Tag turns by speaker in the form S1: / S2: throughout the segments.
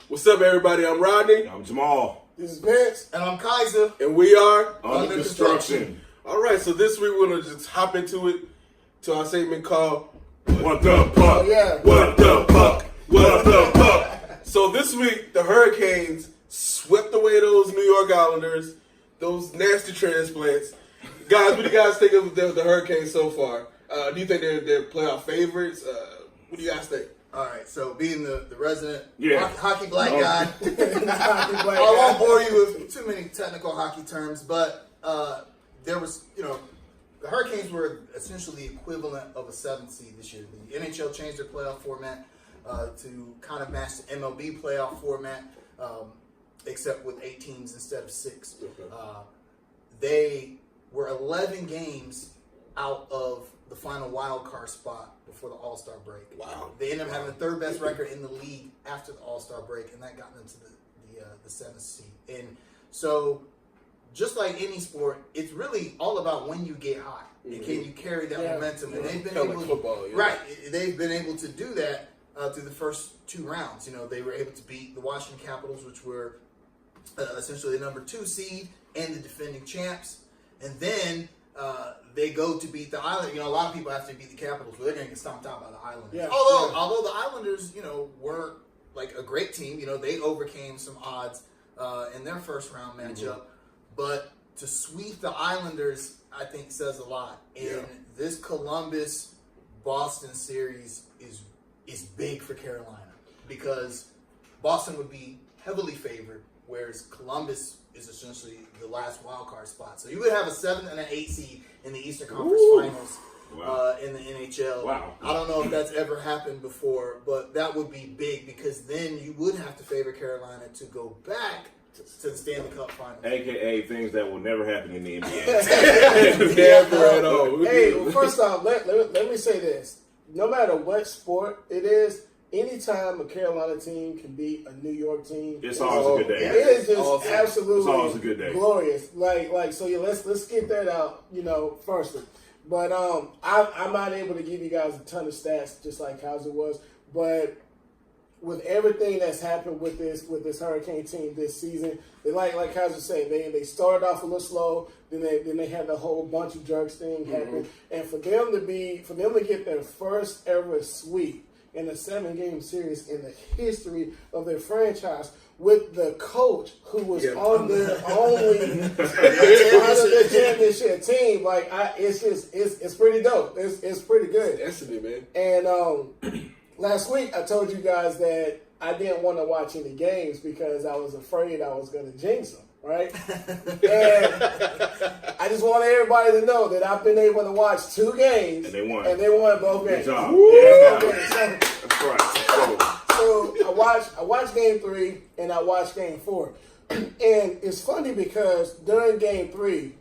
S1: What's up, everybody? I'm Rodney.
S2: I'm Jamal.
S3: This is Vince.
S4: And I'm Kaiser.
S1: And we are
S2: Under construction.
S1: All right, so this week we're going to just hop into it to our segment called
S2: What the Puck?
S3: Yeah.
S2: What the Puck? What the Puck?
S1: So this week, the Hurricanes swept away those New York Islanders, those nasty transplants. Guys, what do you guys think of the Hurricanes so far? Do you think they're playoff favorites? What do you guys think?
S4: All right, so being the resident
S2: Yeah.
S4: hockey black guy,
S3: Hockey black
S4: I won't
S3: guy.
S4: bore you with too many technical hockey terms, but there was, the Hurricanes were essentially equivalent of a 7th seed this year. The NHL changed their playoff format to kind of match the MLB playoff format, except with 8 teams instead of 6.
S1: Okay.
S4: They were 11 games out of the final wild card spot before the All-Star break.
S1: Wow.
S4: They ended up having the 3rd best record in the league after the All-Star break, and that got them to the 7th seed. And so, just like any sport, it's really all about when you get hot and can you carry that momentum. And they've been
S1: Kinda
S4: able
S1: like football, yeah.
S4: right? They've been able to do that through the first 2 rounds. They were able to beat the Washington Capitals, which were essentially the number 2 seed and the defending champs, and then they go to beat the Islanders. A lot of people after they beat the Capitals, but they're going to get stomped out by the Islanders.
S3: Yeah.
S4: Although the Islanders, weren't like a great team. They overcame some odds in their first round matchup, but to sweep the Islanders, I think says a lot. And this Columbus-Boston series is big for Carolina because Boston would be heavily favored, whereas Columbus is essentially the last wild card spot. So you would have a 7 and an 8 seed in the Eastern Conference Finals in the NHL.
S2: Wow.
S4: I don't know if that's ever happened before, but that would be big because then you would have to favor Carolina to go back to the Stanley Cup Finals.
S2: AKA things that will never happen in the NBA.
S1: Never at all.
S3: Hey, well, first off, let me say this. No matter what sport it is, anytime a Carolina team can beat a New York team,
S2: It's always a good day.
S3: It is just
S1: Awesome.
S3: absolutely
S2: It's always a good day.
S3: glorious. So let's get that out, first. But I'm not able to give you guys a ton of stats, just like Kaiser was. But with everything that's happened with this Hurricane team this season, they like Kaiser said, they started off a little slow, then they had the whole bunch of jerks thing happen, and for them to get their first ever sweep in a 7-game series in the history of their franchise with the coach who was on their only championship team. It's pretty dope. It's pretty good.
S1: Destiny, man.
S3: And last week I told you guys that I didn't want to watch any games because I was afraid I was going to jinx them. Right? And I just want everybody to know that I've been able to watch 2 games.
S2: And they won.
S3: Both games.
S2: Good job.
S3: Yeah.
S2: That's right.
S3: So I watched game 3 and I watched game 4. And it's funny because during game 3,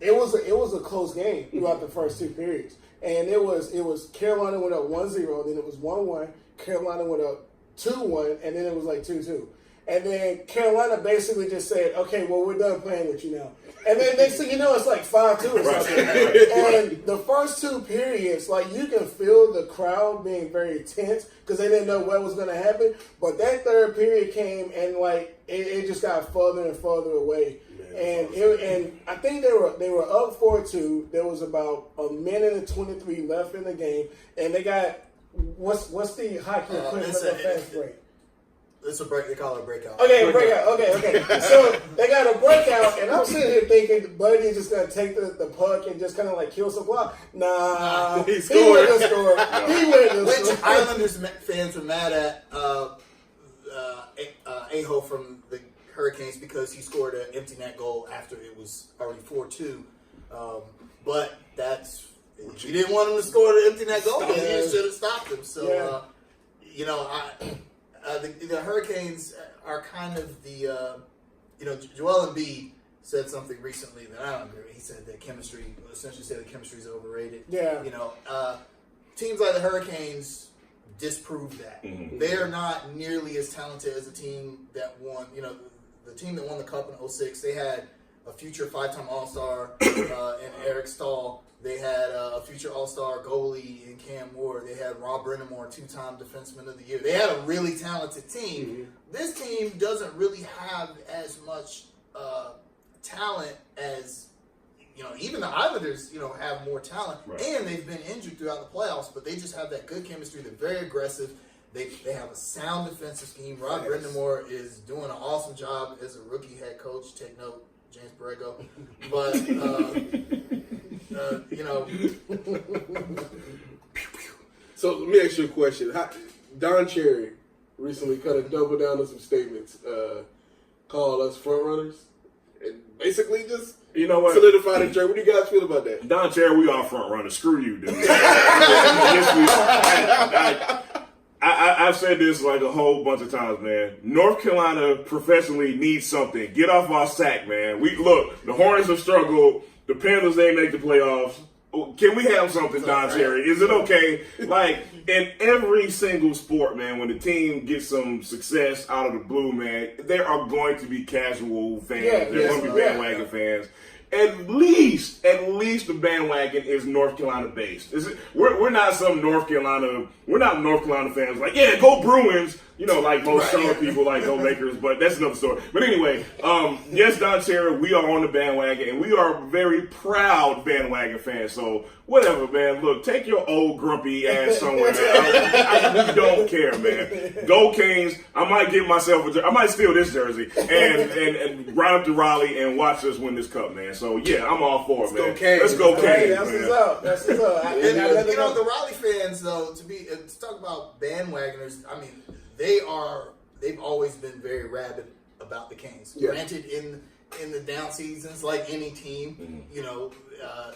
S3: it was a close game throughout the first 2 periods. And it was Carolina went up 1-0, then it was 1-1, Carolina went up 2-1, and then it was like 2-2. And then Carolina basically just said, okay, well, we're done playing with you now. And then next thing you know, it's like 5-2 or something. And the first 2 periods, you can feel the crowd being very tense because they didn't know what was going to happen. But that 3rd period came and it just got further and further away. And I think they were up 4-2. There was about 1:23 left in the game, and they got what's the hockey equivalent of fast break?
S4: It's a break. They call it a breakout.
S3: Okay, breakout. Okay. So they got a breakout, and I'm sitting here thinking Buddy is just gonna take the puck and just kind of kill some clock. Nah, he wouldn't have scored. He wouldn't have scored.
S4: Islanders fans were mad at Aho from the Hurricanes because he scored an empty net goal after it was already 4-2. But that's you didn't want him to score the empty net goal. You should have stopped him. So the Hurricanes are kind of the Joel Embiid said something recently that I don't agree with. He said that essentially said that chemistry is overrated.
S3: Yeah.
S4: Teams like the Hurricanes disprove that.
S2: Mm-hmm.
S4: They are not nearly as talented as the team that won. The team that won the Cup in 2006. They had a future 5-time All-Star in Eric Stahl. They had a future All-Star goalie in Cam Moore. They had Rob Brennamore, 2-time Defenseman of the Year. They had a really talented team.
S1: Mm-hmm.
S4: This team doesn't really have as much talent as, even the Islanders, have more talent.
S2: Right.
S4: And they've been injured throughout the playoffs, but they just have that good chemistry. They're very aggressive. They have a sound defensive scheme. Rob Brennamore is doing an awesome job as a rookie head coach. Take note, James Borrego. But,
S1: So let me ask you a question. Don Cherry recently kind of doubled down on some statements, called us frontrunners, and basically just
S2: You know what?
S1: solidified the trade. What do you guys feel about that?
S2: Don Cherry, we are front runners. Screw you, dude. Yes, we are. I've said this like a whole bunch of times, man. North Carolina professionally needs something. Get off our sack, man. Look, the Hornets have struggled. The Panthers, they make the playoffs. Can we have something, Don Cherry? Is it okay? Like, in every single sport, man, when the team gets some success out of the blue, man, there are going to be casual fans. There are going to be bandwagon fans. At least the bandwagon is North Carolina based. We're not some North Carolina. We're not North Carolina fans like, yeah, go Bruins. Like most summer people like go Lakers, but that's another story. But anyway, yes, Don Cherry, we are on the bandwagon, and we are very proud bandwagon fans. So whatever, man. Look, take your old grumpy ass somewhere. I don't care, man. Go Canes. I might give myself I might steal this jersey and ride up to Raleigh and watch us win this cup, man. So yeah, I'm all for it, man. Let's go Canes.
S3: That's what's up. That's what's up.
S4: The Raleigh fans, though, to talk about bandwagoners, I mean, they've always been very rabid about the Canes.
S1: Yeah.
S4: Granted, in the down seasons, like any team,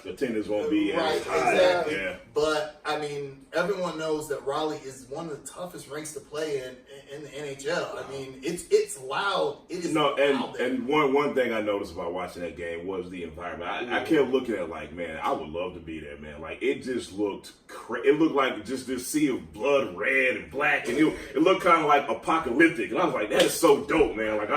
S2: the attendance won't be
S4: right,
S2: as high.
S4: exactly.
S2: Yeah.
S4: But I mean, everyone knows that Raleigh is one of the toughest rinks to play in the NHL. I mean, it's loud. It is loud there.
S2: And one thing I noticed about watching that game was the environment. I kept looking at it like, man, I would love to be there, man. Like, it just looked it looked like just this sea of blood, red and black, and it looked kind of like apocalyptic. And I was like, that is so dope, man. Like,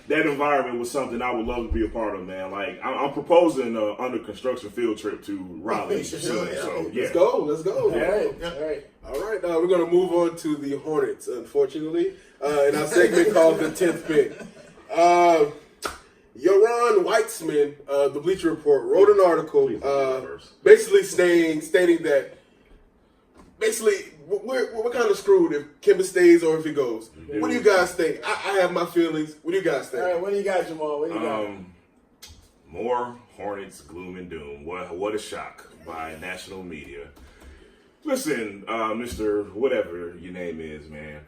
S2: that environment was something I would love to be a part of, man. Like, I'm proposing an under construction field trip to Raleigh soon. So yeah,
S1: Let's go.
S2: Yeah.
S1: All right. We're going to move on to the Hornets, unfortunately, in our segment called the 10th pick. Yaron Weitzman, the Bleacher Report, wrote an article basically stating that we're kind of screwed if Kemba stays or if he goes. Mm-hmm. What do you guys think? I have my feelings. What do you guys think?
S3: All right, what do you got, Jamal? What do you got?
S2: More Hornets gloom and doom. What a shock by national media. Listen, Mr. Whatever your name is, man.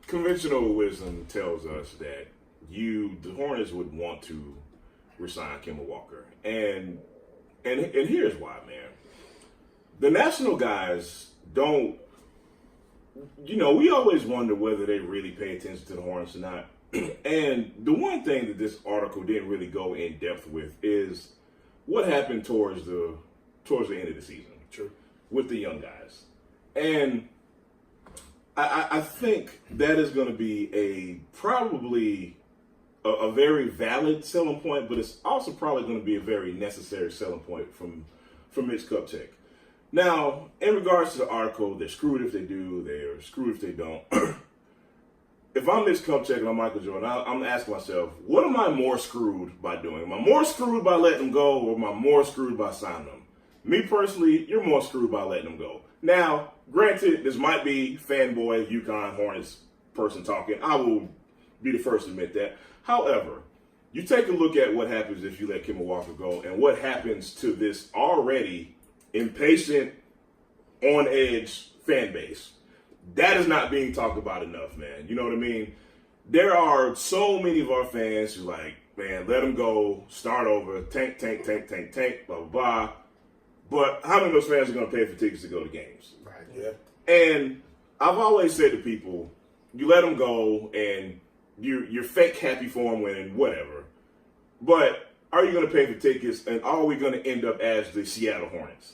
S2: Conventional wisdom tells us that the Hornets would want to resign Kemba Walker. And here's why, man. The national guys don't, we always wonder whether they really pay attention to the Hornets or not. And the one thing that this article didn't really go in depth with is what happened towards the end of the season.
S1: True.
S2: With the young guys. And I think that is going to be probably a very valid selling point, but it's also probably going to be a very necessary selling point from Mitch Kupchak. Now, in regards to the article, they're screwed if they do, they're screwed if they don't. If I'm Mitch Kupchak and I'm Michael Jordan, I'm asking myself, what am I more screwed by doing? Am I more screwed by letting them go, or am I more screwed by signing them? Me personally, you're more screwed by letting them go. Now, granted, this might be fanboy UConn Hornets person talking. I will be the first to admit that. However, you take a look at what happens if you let Kemba Walker go and what happens to this already impatient, on edge fan base. That is not being talked about enough, man. You know what I mean? There are so many of our fans who like, man, let them go, start over, tank, blah, blah, blah. But how many of those fans are going to pay for tickets to go to games?
S1: Right. Yeah.
S2: And I've always said to people, you let them go and you're fake happy for them winning, whatever. But are you going to pay for tickets, and are we going to end up as the Seattle Hornets?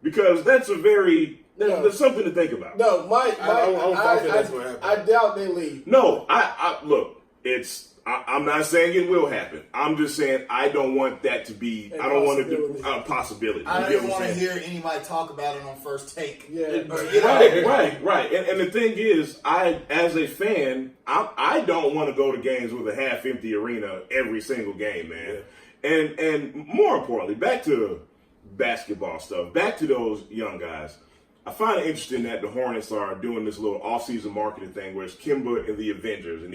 S2: Because that's there's something to think about.
S3: No, Mike,
S1: I don't think that's what happened.
S3: I doubt they leave.
S2: No, I look, it's I'm not saying it will happen. I'm just saying I don't want that to be. I don't want it to be a possibility.
S4: I don't even want to hear anybody talk about it on First Take.
S3: Yeah.
S2: Right. And the thing is, as a fan, I don't want to go to games with a half-empty arena every single game, man. Yeah. And more importantly, back to basketball stuff, back to those young guys. I find it interesting that the Hornets are doing this little off-season marketing thing where it's Kemba and the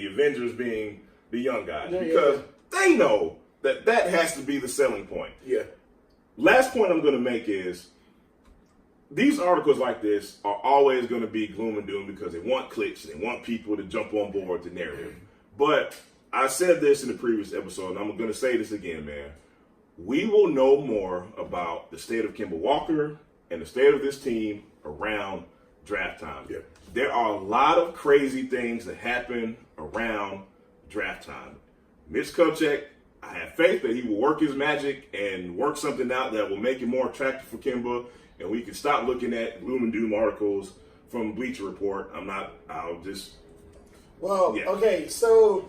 S2: Avengers being the young guys, because they know that has to be the selling point.
S1: Yeah.
S2: Last point I'm going to make is these articles like this are always going to be gloom and doom because they want clicks and they want people to jump on board the narrative. But I said this in the previous episode, and I'm going to say this again, man. We will know more about the state of Kemba Walker and the state of this team around draft time.
S1: Yeah.
S2: There are a lot of crazy things that happen around draft time. Mitch Kupchak, I have faith that he will work his magic and work something out that will make it more attractive for Kemba, and we can stop looking at gloom and doom articles from Bleacher Report.
S3: Okay, so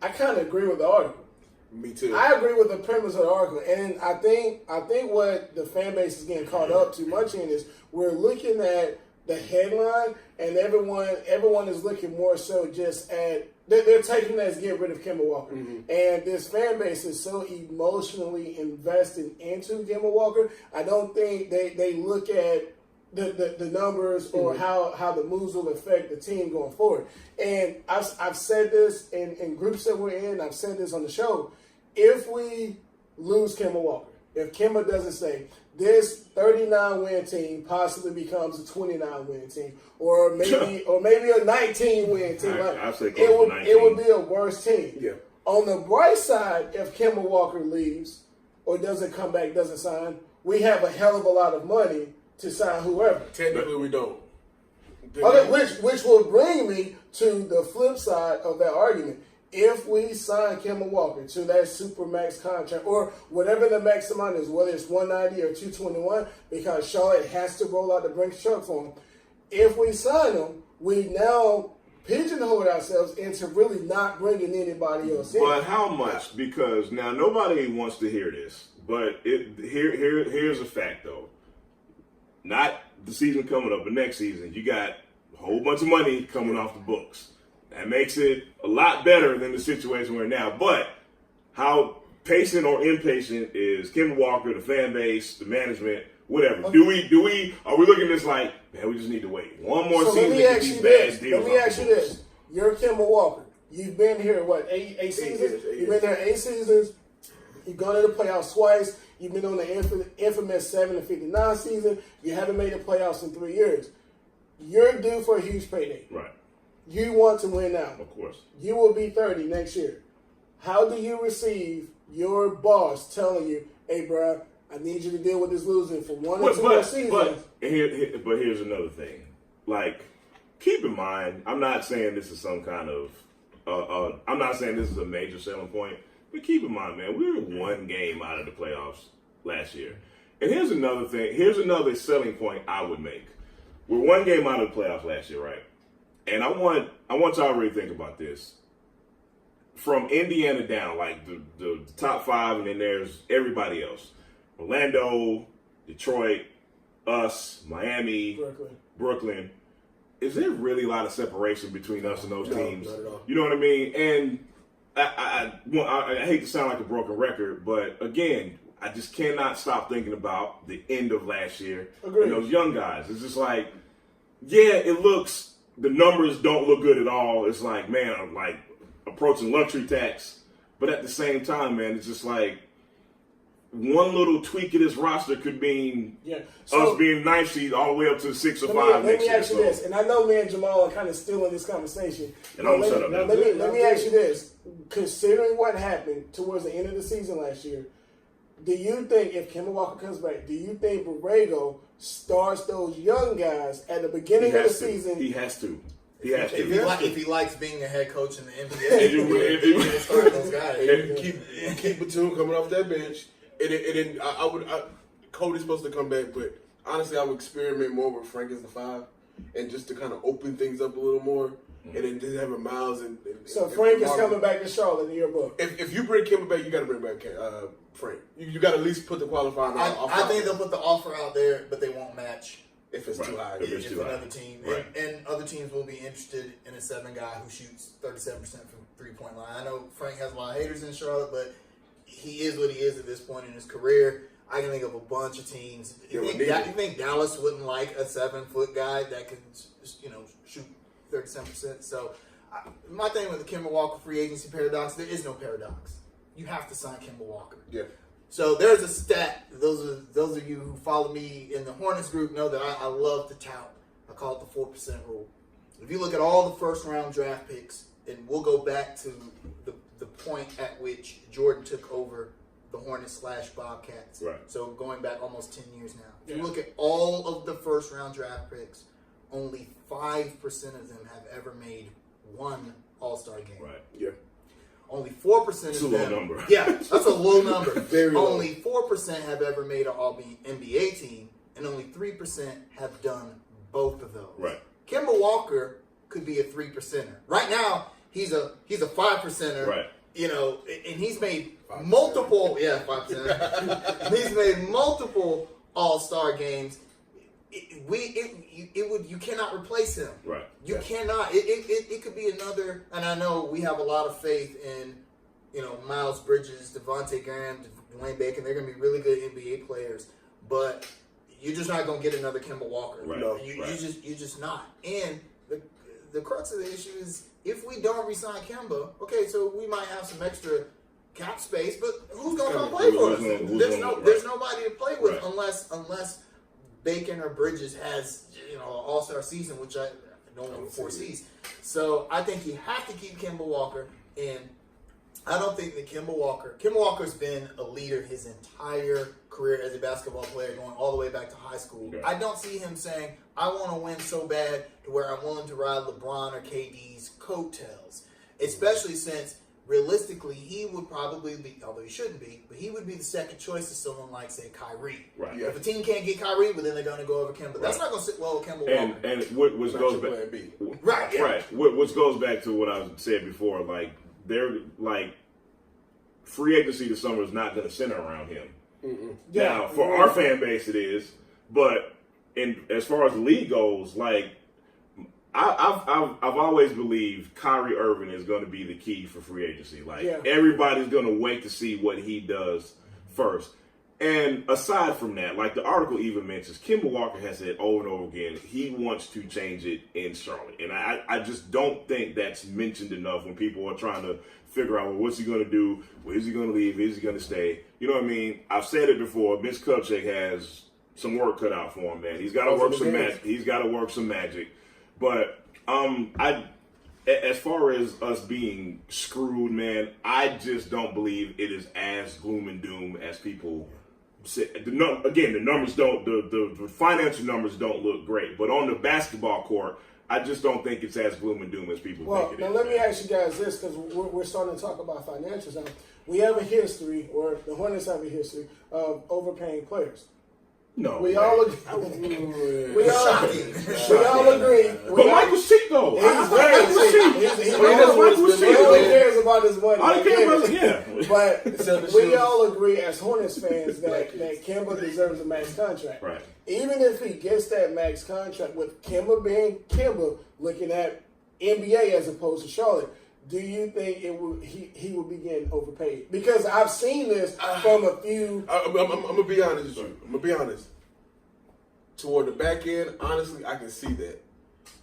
S3: I kind of agree with the article.
S1: Me too.
S3: I agree with the premise of the article, and I think what the fan base is getting caught up too much in is we're looking at the headline, and everyone is looking more so just at they're taking that as get rid of Kemba Walker, and this fan base is so emotionally invested into Kemba Walker. I don't think they look at the numbers or how the moves will affect the team going forward. And I've said this in groups that we're in. I've said this on the show. If we lose Kemba Walker, if Kemba doesn't stay, this 39-win team possibly becomes a 29-win team, or maybe a 19-win team.
S2: I say
S3: it would be a worse team.
S1: Yeah.
S3: On the bright side, if Kemba Walker leaves or doesn't come back, doesn't sign, we have a hell of a lot of money to sign whoever.
S1: Technically, we don't.
S3: Okay, which will bring me to the flip side of that argument. If we sign Kemba Walker to that supermax contract or whatever the max amount is, whether it's 190 or 221, because Charlotte has to roll out the Brinks truck for him. If we sign him, we now pigeonhole ourselves into really not bringing anybody else in.
S2: But how much? Because now nobody wants to hear this, but here's a fact though. Not the season coming up, but next season, you got a whole bunch of money coming off the books. That makes it a lot better than the situation we're in now. But how patient or impatient is Kemba Walker, the fan base, the management, whatever? Okay. Are we looking at this like, man, we just need to wait one more season to get these bad deals?
S3: Let me ask you this. You're Kemba Walker. You've been here, eight seasons? You've been there 8 seasons. You've gone to the playoffs twice. You've been on the infamous 7-59 season. You haven't made the playoffs in 3 years. You're due for a huge payday.
S2: Right.
S3: You want to win now.
S2: Of course.
S3: You will be 30 next year. How do you receive your boss telling you, hey, bro, I need you to deal with this losing for 1 or 2 more seasons?
S2: But here's another thing. Like, keep in mind, I'm not saying this is some kind of, I'm not saying this is a major selling point, but keep in mind, man, we were 1 game out of the playoffs last year. And here's another thing. Here's another selling point I would make. We're 1 game out of the playoffs last year, right? And I want y'all to really think about this. From Indiana down, like the top 5, and then there's everybody else. Orlando, Detroit, us, Miami, Brooklyn. Is there really a lot of separation between us and those teams?
S1: Not at all.
S2: You know what I mean? And I hate to sound like a broken record, but again, I just cannot stop thinking about the end of last year and those young guys. It's just like, yeah, the numbers don't look good at all. It's like, man, I'm like approaching luxury tax. But at the same time, man, it's just like one little tweak of this roster could mean us being 9th seed all the way up to 6 or 5 next year.
S3: Let me ask you this, and I know me and Jamal are kind of still in this conversation.
S2: And I'm going to shut up now.
S3: Let me ask you this. Considering what happened towards the end of the season last year, do you think if Kemba Walker comes back, do you think Borrego starts those young guys at the beginning of the season?
S2: He has to. He has to.
S4: If he likes being a head coach in the NBA, he will start those guys.
S1: Keep Batum coming off that bench. And Cody's supposed to come back, but honestly, I would experiment more with Frank as the 5, and just to kind of open things up a little more. and then just having Miles and
S3: So Frank is coming back to Charlotte in your book.
S1: If you bring Kemba back, you got to bring back Frank. You got to at least put the qualifier.
S4: I think they'll put the offer out there, but they won't match
S1: if it's too high.
S2: If it's too high.
S4: Another team, and other teams will be interested in a 7 guy who shoots 37% from 3-point line. I know Frank has a lot of haters in Charlotte, but he is what he is at this point in his career. I can think of a bunch of teams. You think Dallas wouldn't like a 7-foot guy that could, shoot 37%? So, my thing with the Kemba Walker free agency paradox, there is no paradox. You have to sign Kemba Walker.
S1: Yeah.
S4: So there's a stat. Those of you who follow me in the Hornets group know that I love to tout. I call it the 4% rule. If you look at all the first round draft picks, and we'll go back to the point at which Jordan took over the Hornets / Bobcats.
S2: Right.
S4: So going back almost 10 years now. If you look at all of the first round draft picks, only 5% of them have ever made one All-Star game.
S2: Right.
S1: Yeah.
S4: Only 4% of them.
S2: That's a low number.
S4: Yeah, that's a low number.
S1: Very low.
S4: Only 4% have ever made an All-NBA team, and only 3% have done both of those.
S2: Right.
S4: Kemba Walker could be a 3%er. Right now, he's a 5%er.
S2: Right.
S4: And he's made multiple. 5%. He's made multiple All-Star games. You cannot replace him.
S2: Right.
S4: You cannot. It could be another. And I know we have a lot of faith in, Miles Bridges, Devontae Graham, Dwayne Bacon. They're going to be really good NBA players, but you're just not going to get another Kemba Walker.
S2: Right.
S1: No.
S4: You're just not. And the crux of the issue is if we don't resign Kemba, okay, so we might have some extra cap space, but who's going to come play for us? There's nobody to play with unless Bacon or Bridges has an all-star season, which I don't foresee. So I think you have to keep Kemba Walker, and I don't think that Kemba Walker's been a leader his entire career as a basketball player, going all the way back to high school.
S2: Okay.
S4: I don't see him saying, I want to win so bad to where I'm willing to ride LeBron or KD's coattails, especially since realistically, he would probably be, although he shouldn't be, but he would be the second choice to someone like, say, Kyrie.
S2: Right.
S4: If a team can't get Kyrie, well, then they're going to go over Kemba. That's not going to sit well with Kemba Walker.
S2: And what goes back,
S1: Plan B.
S4: Right, yeah.
S2: right. What goes back to what I said before, like they're like free agency this summer is not going to center around him. Now, for our fan base, it is, but as far as the league goes, like. I've always believed Kyrie Irving is going to be the key for free agency. Like everybody's going to wait to see what he does first. And aside from that, like the article even mentions, Kemba Walker has said over and over again he wants to change it in Charlotte, and I just don't think that's mentioned enough when people are trying to figure out well, what's he going to do, where is he going to leave, is he going to stay? You know what I mean? I've said it before. Mitch Kupchak has some work cut out for him, man. He's got to work some magic. He's got to work some magic. But as far as us being screwed, man, I just don't believe it is as gloom and doom as people say. The numbers don't, the financial numbers don't look great. But on the basketball court, I just don't think it's as gloom and doom as people think it is.
S3: Well, now let me ask you guys this, because we're starting to talk about financials now. We have a history, or the Hornets have a history, of overpaying players.
S2: No,
S3: we all agree. We all agree.
S2: But Mike was cheap though.
S3: He's very cheap. He only cares about his money.
S2: All he cares about,
S3: But we all agree as Hornets fans that Kemba deserves a max contract.
S2: Right.
S3: Even if he gets that max contract, with Kemba being Kemba, looking at NBA as opposed to Charlotte, do you think he would be getting overpaid? Because I've seen this from a few.
S1: I'm gonna be honest with you. I'm gonna be honest. Toward the back end, honestly, I can see that.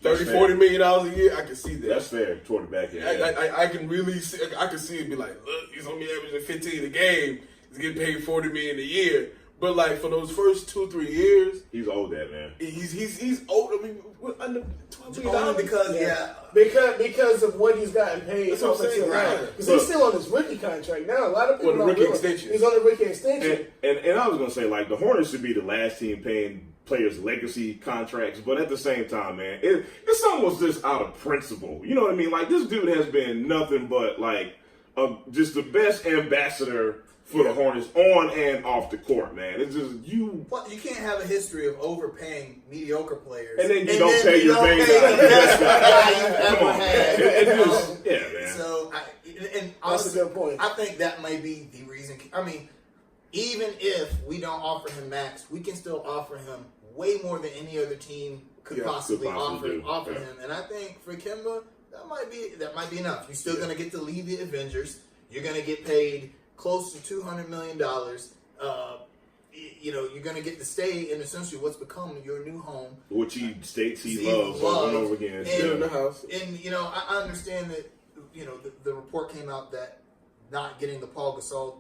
S1: $30-40 million a year, I can see that.
S2: That's fair toward the back end.
S1: I can really see. I can see it be like, look, he's only averaging 15 a game. He's getting paid $40 million a year. But like for those first 2-3 years,
S2: he's owed that, man.
S1: He's old. I mean, we're under $12 million.
S4: Only
S3: because of what he's gotten paid.
S1: That's what I'm saying, right?
S3: Because he's still on his rookie contract now. A lot of people
S1: on the rookie extension.
S3: He's on the rookie extension.
S2: And I was gonna say, like, the Hornets should be the last team paying players legacy contracts, but at the same time, man, it's almost just out of principle. You know what I mean? Like, this dude has been nothing but like just the best ambassador for the Hornets on and off the court, man. It's just
S4: Well, you can't have a history of overpaying mediocre players,
S2: and then you don't pay your main guy.
S4: the best guy you've ever
S2: Come on,
S4: had.
S2: yeah, man.
S4: So, and
S3: That's
S4: honestly,
S3: a good point.
S4: I think that may be the reason. I mean, even if we don't offer him max, we can still offer him way more than any other team could possibly offer
S2: yeah.
S4: him. And I think for Kemba, that might be enough. You're still going to get to lead the Avengers. You're going to get paid close to $200 million. You're going to get to stay in essentially what's become your new home,
S2: which he states he loves over and over again.
S1: Still in the house.
S4: And I understand that the report came out that not getting the Paul Gasol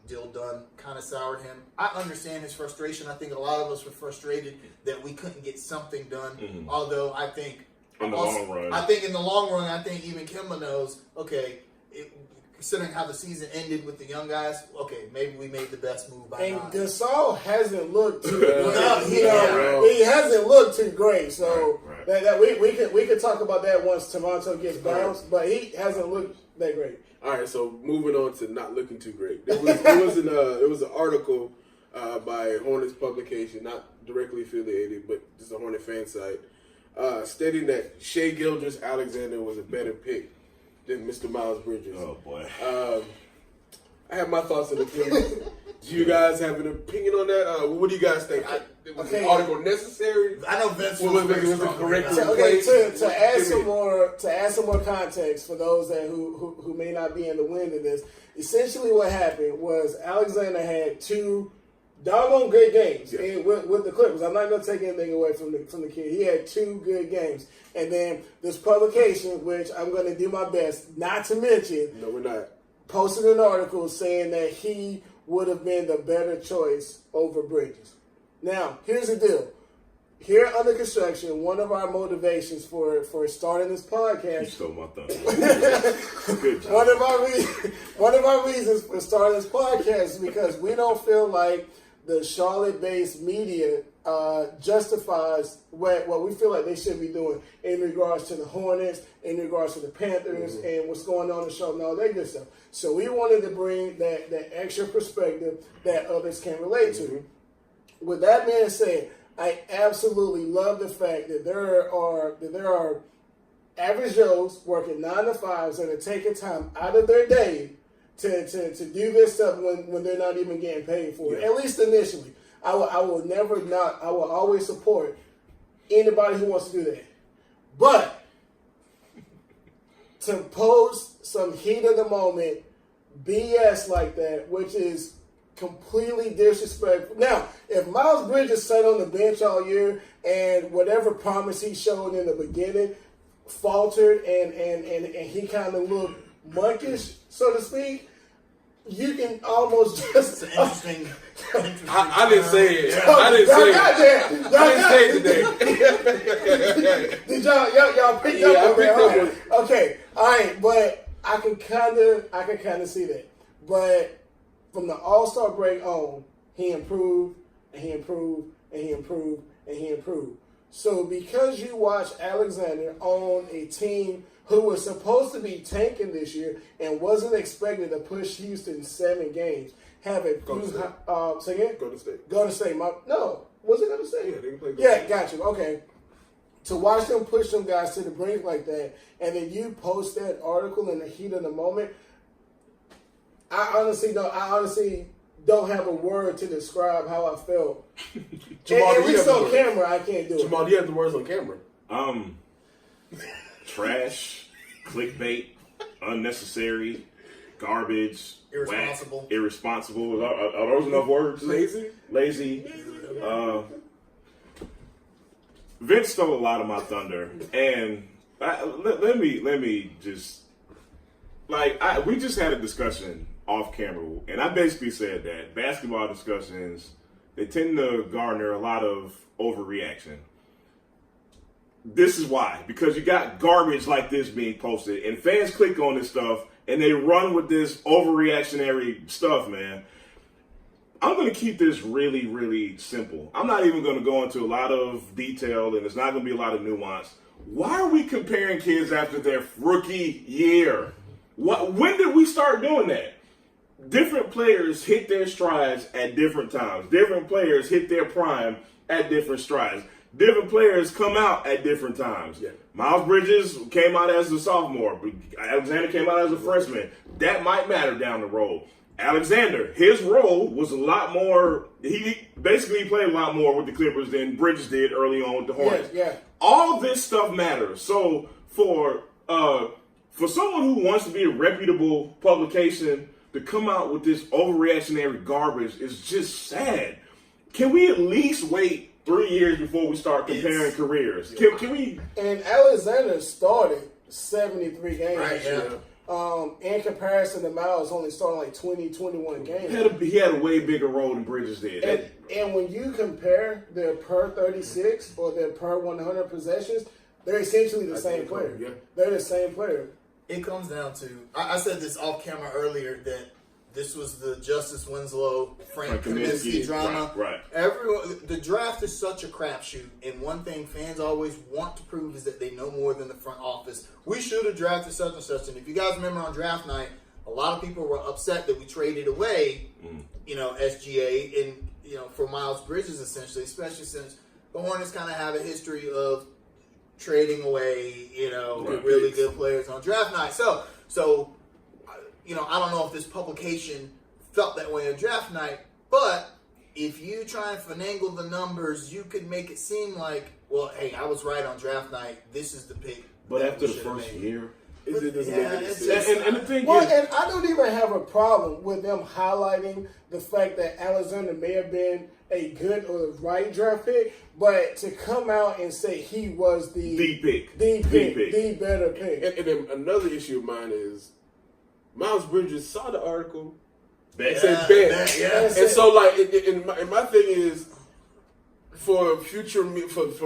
S4: deal done kind of soured him. I understand his frustration. I think a lot of us were frustrated that we couldn't get something done.
S2: Mm-hmm.
S4: Although I think
S2: in the long run,
S4: I think even Kemba knows. Okay, considering how the season ended with the young guys, okay, maybe we made the best move by
S3: And
S4: not.
S3: Gasol hasn't looked too good.
S4: Right.
S3: He hasn't looked too great. So
S2: Right.
S3: that we could talk about that once Toronto gets bounced, but he hasn't looked that great.
S1: All right, so moving on to not looking too great. There was an article by Hornets publication, not directly affiliated, but just a Hornet fan site, stating that Shai Gilgeous-Alexander was a better pick than Mr. Miles Bridges.
S2: oh boy.
S1: I have my thoughts on the opinion. Do you guys have an opinion on that? What do you guys think? Was the article necessary?
S4: I know Vince
S1: Was
S4: very
S1: it
S4: strong
S1: correct?
S4: right now.
S3: Okay, to add some more context for those that who may not be in the wind of this, essentially what happened was Alexander had two doggone good games with the Clippers. I'm not going to take anything away from the kid. He had two good games. And then this publication, which I'm going to do my best not to mention,
S1: No, we're not.
S3: posted an article saying that he would have been the better choice over Bridges. Now, here's the deal. Here at Under Construction, one of our motivations for starting this
S2: You
S3: podcast,
S2: stole my thunder. Good job.
S3: one of our reasons for starting this podcast is because we don't feel like the Charlotte-based media justifies what we feel like they should be doing in regards to the Hornets, in regards to the Panthers, and what's going on in the show and all that good stuff. So we wanted to bring that extra perspective that others can relate to. With that being said, I absolutely love the fact that there are average Joes working 9 to 5s that are taking time out of their day to do this stuff when they're not even getting paid for it. At least initially. I will always support anybody who wants to do that. But to post some heat of the moment BS like that, which is completely disrespectful. Now, if Miles Bridges sat on the bench all year and whatever promise he showed in the beginning faltered and he kind of looked monkish, so to speak, you can almost just...
S4: Interesting.
S1: I didn't say it.
S3: Oh,
S1: I didn't say it. Did
S3: y'all pick up
S1: I
S3: on
S1: picked
S3: that?
S1: up on it.
S3: Okay, all right, but I can kind of see that. But from the All-Star break on, he improved, and he improved, and he improved, and he improved. So because you watch Alexander on a team who was supposed to be tanking this year and wasn't expected to push Houston 7 games, have a
S1: Go to
S3: few...
S1: State.
S3: Say again?
S1: Go to State.
S3: Go to State. No. Was it Go to State?
S1: Yeah, they can play Go
S3: Yeah,
S1: State.
S3: got you. Okay. To watch them push them guys to the brink like that, and then you post that article in the heat of the moment, I honestly don't have a word to describe how I felt.
S1: Jamal,
S3: At
S1: do you
S3: least
S1: have
S3: on
S1: the
S3: camera, I can't do it.
S1: Jamal, do you have the words on camera?
S2: Trash, clickbait, unnecessary, garbage,
S4: Irresponsible.
S2: whack, irresponsible. Are those enough words? Lazy. Vince stole a lot of my thunder, and let me just we just had a discussion off camera, and I basically said that basketball discussions, they tend to garner a lot of overreaction. This is why, because you got garbage like this being posted, and fans click on this stuff and they run with this overreactionary stuff, man. I'm going to keep this really, really simple. I'm not even going to go into a lot of detail, and there's not going to be a lot of nuance. Why are we comparing kids after their rookie year? When did we start doing that? different players hit their strides at different times. Different players hit their prime at different strides. Different players come out at different times.
S1: Yeah.
S2: Miles Bridges came out as a sophomore. Alexander came out as a freshman. That might matter down the road. Alexander, his role was a lot more. He basically played a lot more with the Clippers than Bridges did early on with the Hornets.
S3: Yeah.
S2: All this stuff matters. So for someone who wants to be a reputable publication to come out with this overreactionary garbage is just sad. Can we at least wait 3 years before we start comparing careers? Can we?
S3: And Alexander started 73 games.
S4: Right, yeah.
S3: In comparison to Miles, only starting like 20, 21 games.
S2: He had a way bigger role than Bridges did.
S3: And when you compare their per 36 or their per 100 possessions, they're essentially the same player.
S1: Yeah.
S3: They're the same player.
S4: It comes down to, I said this off camera earlier, that this was the Justice Winslow, Frank Kaminsky drama.
S2: Right.
S4: Everyone, the draft is such a crapshoot, and one thing fans always want to prove is that they know more than the front office. We should have drafted such and such, and if you guys remember on draft night, a lot of people were upset that we traded away, SGA and for Miles Bridges essentially, especially since the Hornets kind of have a history of trading away, really good players on draft night. So. I don't know if this publication felt that way on draft night, but if you try and finagle the numbers, you could make it seem like, well, hey, I was right on draft night. This is the pick.
S2: But after the first year,
S1: it doesn't make any
S4: it's
S1: sense.
S4: just-
S2: and the thing
S3: Well,
S2: is,
S3: and I don't even have a problem with them highlighting the fact that Alexander may have been a good or the right draft pick, but to come out and say he was the
S2: pick,
S3: the better pick.
S1: And then another issue of mine is Miles Bridges saw the article and
S4: Yeah,
S1: said bet.
S4: yeah.
S1: And so, like, and my thing is, for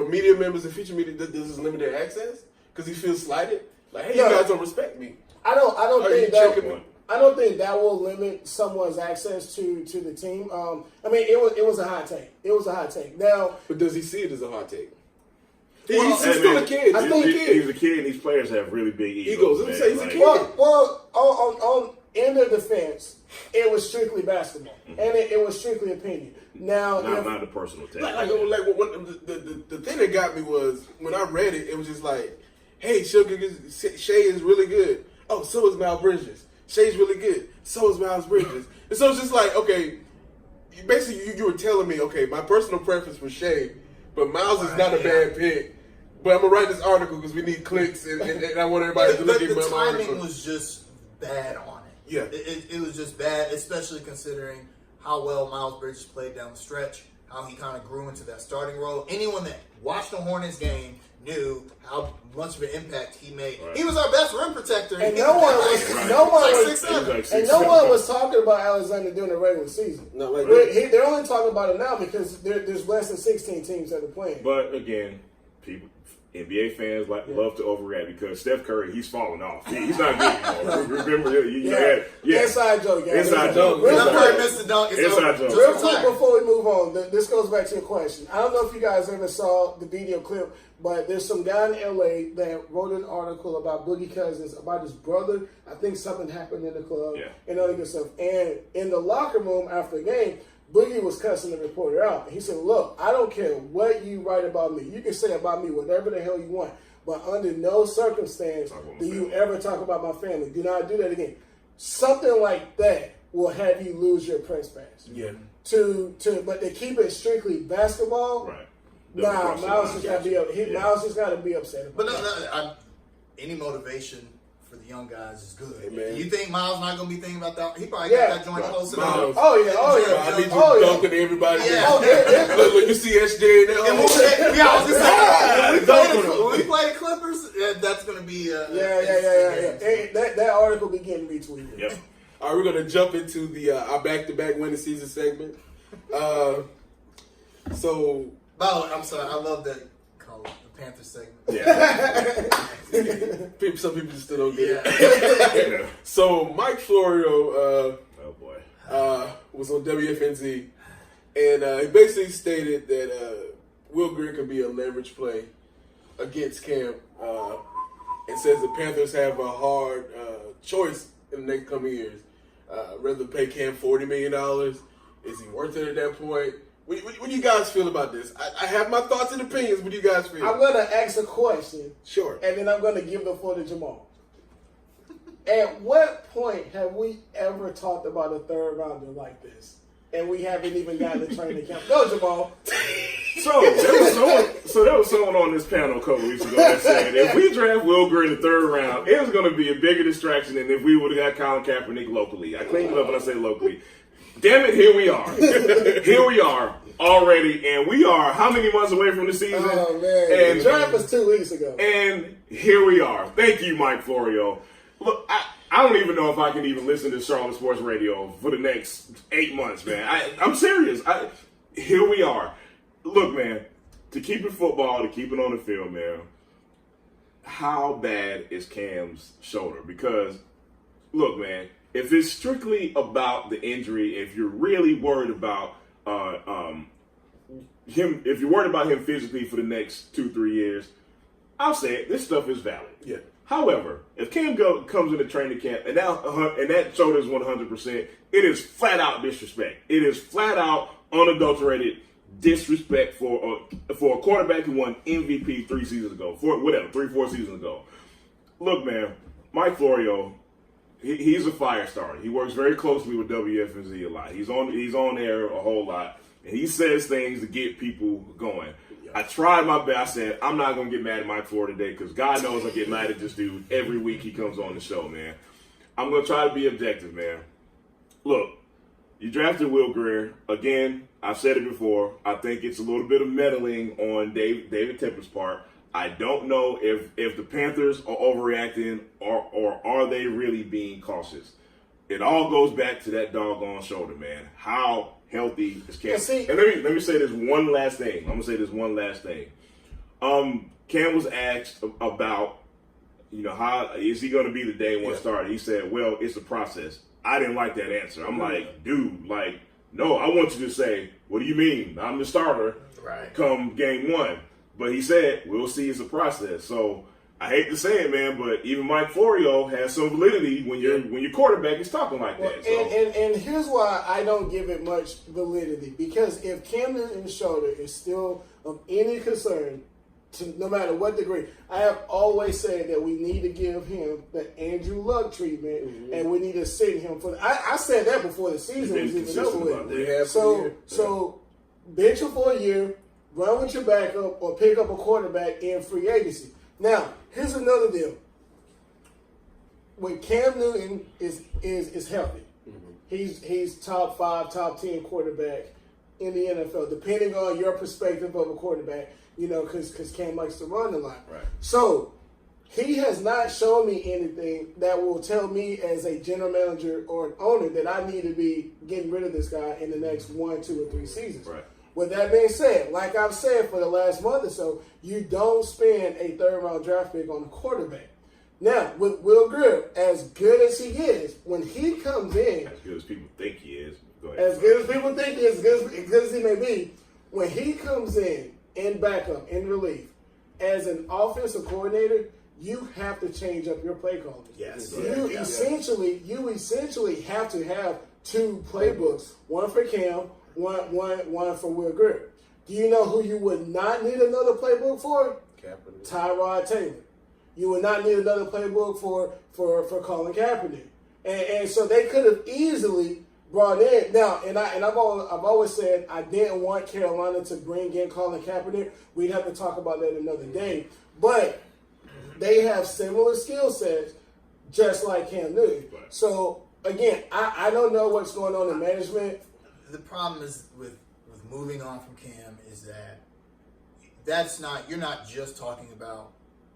S1: media members and future media, does this limit their access? Because he feels slighted? Like, hey,
S3: No.
S1: you guys don't respect me.
S3: I don't
S1: Are
S3: think
S1: you
S3: that.
S1: checking me?
S3: I don't think that will limit someone's access to the team. I mean, it was a hot take. It was a hot take. Now,
S1: But does he see it as a hot take?
S3: Well,
S1: He's still a kid.
S3: I think
S2: he's a kid, and these players have really big egos.
S1: Let me
S2: man.
S1: say he's a
S2: Like,
S1: kid.
S3: well, on end of defense, it was strictly basketball, and it was strictly opinion. Now,
S2: Not the personal tag.
S1: The thing that got me was when I read it, it was just like, hey, Shea is really good. Oh, so is Miles Bridges. Shea's really good. So is Miles Bridges. And so it's just like, okay, basically you were telling me, okay, my personal preference for Shea, but Miles is not a bad pick. But I'm going to write this article because we need clicks, and I want everybody to look at
S4: the
S1: my
S4: timing
S1: article.
S4: was just bad on it.
S1: Yeah.
S4: It was just bad, especially considering how well Miles Bridges played down the stretch, how he kind of grew into that starting role. Anyone that watched the Hornets game knew how much of an impact he made.
S2: Right.
S4: He was our best rim protector.
S3: and no one was talking about Alexander during the regular season.
S1: Not like
S3: But
S1: that.
S3: they're only talking about it now because there's less than 16 teams that are playing.
S2: But again, NBA fans love to overreact because Steph Curry, he's falling off. He's not good anymore. Remember,
S3: Inside joke, guys.
S2: Inside joke.
S3: Real
S4: Steph
S3: quick,
S4: Curry missed the dunk. It's
S2: Inside
S4: over.
S2: joke.
S3: Real
S4: Just
S3: quick
S4: retire.
S3: before we move on, this goes back to your question. I don't know if you guys ever saw the video clip, but there's some guy in LA that wrote an article about Boogie Cousins, about his brother. I think something happened in the club and other good stuff. And in the locker room after the game, Boogie was cussing the reporter out. He said, look, I don't care what you write about me. You can say about me whatever the hell you want. But under no circumstance do you ever talk about my family. Do not do that again. Something like that will have you lose your press pass.
S1: Yeah.
S3: But to keep it strictly basketball,
S2: Right.
S3: nah, Miles just got to be Miles just got to be upset.
S4: But any motivation for the young guys is good.
S1: Hey, man.
S4: You think Miles not going to be thinking about that? He probably
S3: Yeah.
S4: got that joint close enough.
S1: Miles.
S3: Oh yeah.
S1: I need you
S3: Oh, yeah.
S1: dunking everybody.
S4: Yeah.
S1: Look, you see SJ in there.
S4: And I was just saying,
S2: Yeah.
S4: when we play the Clippers, that's going to be
S3: Yeah. Hey, that article be getting retweeted.
S2: Yep.
S1: All right, we're going to jump into the our back-to-back winning season segment. So,
S4: By the way, I'm sorry, I love that call it the Panther segment.
S1: some people just still don't get
S4: Yeah.
S1: it. So, Mike Florio
S2: Oh boy.
S1: was on WFNZ, and he basically stated that Will Greer could be a leverage play against Cam, and says the Panthers have a hard choice in the next coming years. rather than pay Cam $40 million? Is he worth it at that point? What do you guys feel about this? I have my thoughts and opinions. What do you guys feel?
S3: I'm going to ask a question.
S1: Sure.
S3: And then I'm going to give the floor to Jamal. At what point have we ever talked about a third rounder like this? And we haven't even gotten to training camp. Go, Jamal.
S2: So there was someone on this panel a couple weeks ago that said if we draft Will Greer in the third round, it was going to be a bigger distraction than if we would have got Colin Kaepernick locally. I cleaned it up when I say locally. Damn it, here we are. Here we are already, and we are how many months away from the season?
S3: Oh, man.
S2: And
S3: the draft was 2 weeks ago.
S2: And here we are. Thank you, Mike Florio. Look, I don't even know if I can even listen to Charlotte Sports Radio for the next 8 months, man. I'm serious. Here we are. Look, man, to keep it football, to keep it on the field, man, how bad is Cam's shoulder? Because, look, man, if it's strictly about the injury, if you're really worried about him, if you're worried about him physically for the next 2-3 years, I'll say it, this stuff is valid.
S1: Yeah.
S2: However, if Cam comes into training camp and that shoulder is 100%, it is flat out disrespect. It is flat out unadulterated disrespect for a quarterback who won MVP 3 seasons ago, 3-4 seasons ago. Look, man, Mike Florio, he's a fire starter. He works very closely with WFNZ a lot. He's on air a whole lot, and he says things to get people going. I tried my best. I said, I'm not going to get mad at Mike Florio today because God knows I get mad at this dude every week he comes on the show, man. I'm going to try to be objective, man. Look, you drafted Will Greer. Again, I've said it before. I think it's a little bit of meddling on David Tepper's part. I don't know if the Panthers are overreacting or are they really being cautious. It all goes back to that doggone shoulder, man. How healthy is Cam? And let me say this one last thing. I'm gonna say this one last thing. Cam was asked about, how is he gonna be the day one starter? He said, "Well, it's a process." I didn't like that answer. I'm like, dude, no. I want you to say, "What do you mean? I'm the starter come game one." But he said, "We'll see. It's a process." So I hate to say it, man, but even Mike Florio has some validity when your quarterback is talking like that. So.
S3: And here's why I don't give it much validity. Because if Cam Newton's shoulder is still of any concern, to no matter what degree, I have always said that we need to give him the Andrew Luck treatment, and we need to sit him for. I said that before the season was even over with. So bench him for a year, run with your backup, or pick up a quarterback in free agency. Now, here's another deal. When Cam Newton is healthy, he's top 5, top 10 quarterback in the NFL, depending on your perspective of a quarterback, because Cam likes to run a lot.
S2: Right. So,
S3: he has not shown me anything that will tell me as a general manager or an owner that I need to be getting rid of this guy in the next 1, 2, or 3 seasons.
S2: Right.
S3: With that being said, like I've said for the last month or so, you don't spend a third-round draft pick on a quarterback. Now, with Will Greer, as good as he is, when he comes in...
S2: As good as people think he is. Go ahead.
S3: As good as people think he is, as good as he may be, when he comes in backup, in relief, as an offensive coordinator, you have to change up your play calling.
S4: Yes.
S3: You essentially have to have 2 playbooks, one for Cam, one for Will Greer. Do you know who you would not need another playbook for?
S1: Kaepernick.
S3: Tyrod Taylor. You would not need another playbook for Colin Kaepernick. And so they could have easily brought in now. And I've always said I didn't want Carolina to bring in Colin Kaepernick. We'd have to talk about that another day. But they have similar skill sets, just like Cam Newton. So again, I don't know what's going on in management.
S4: The problem is with moving on from Cam is that you're not just talking about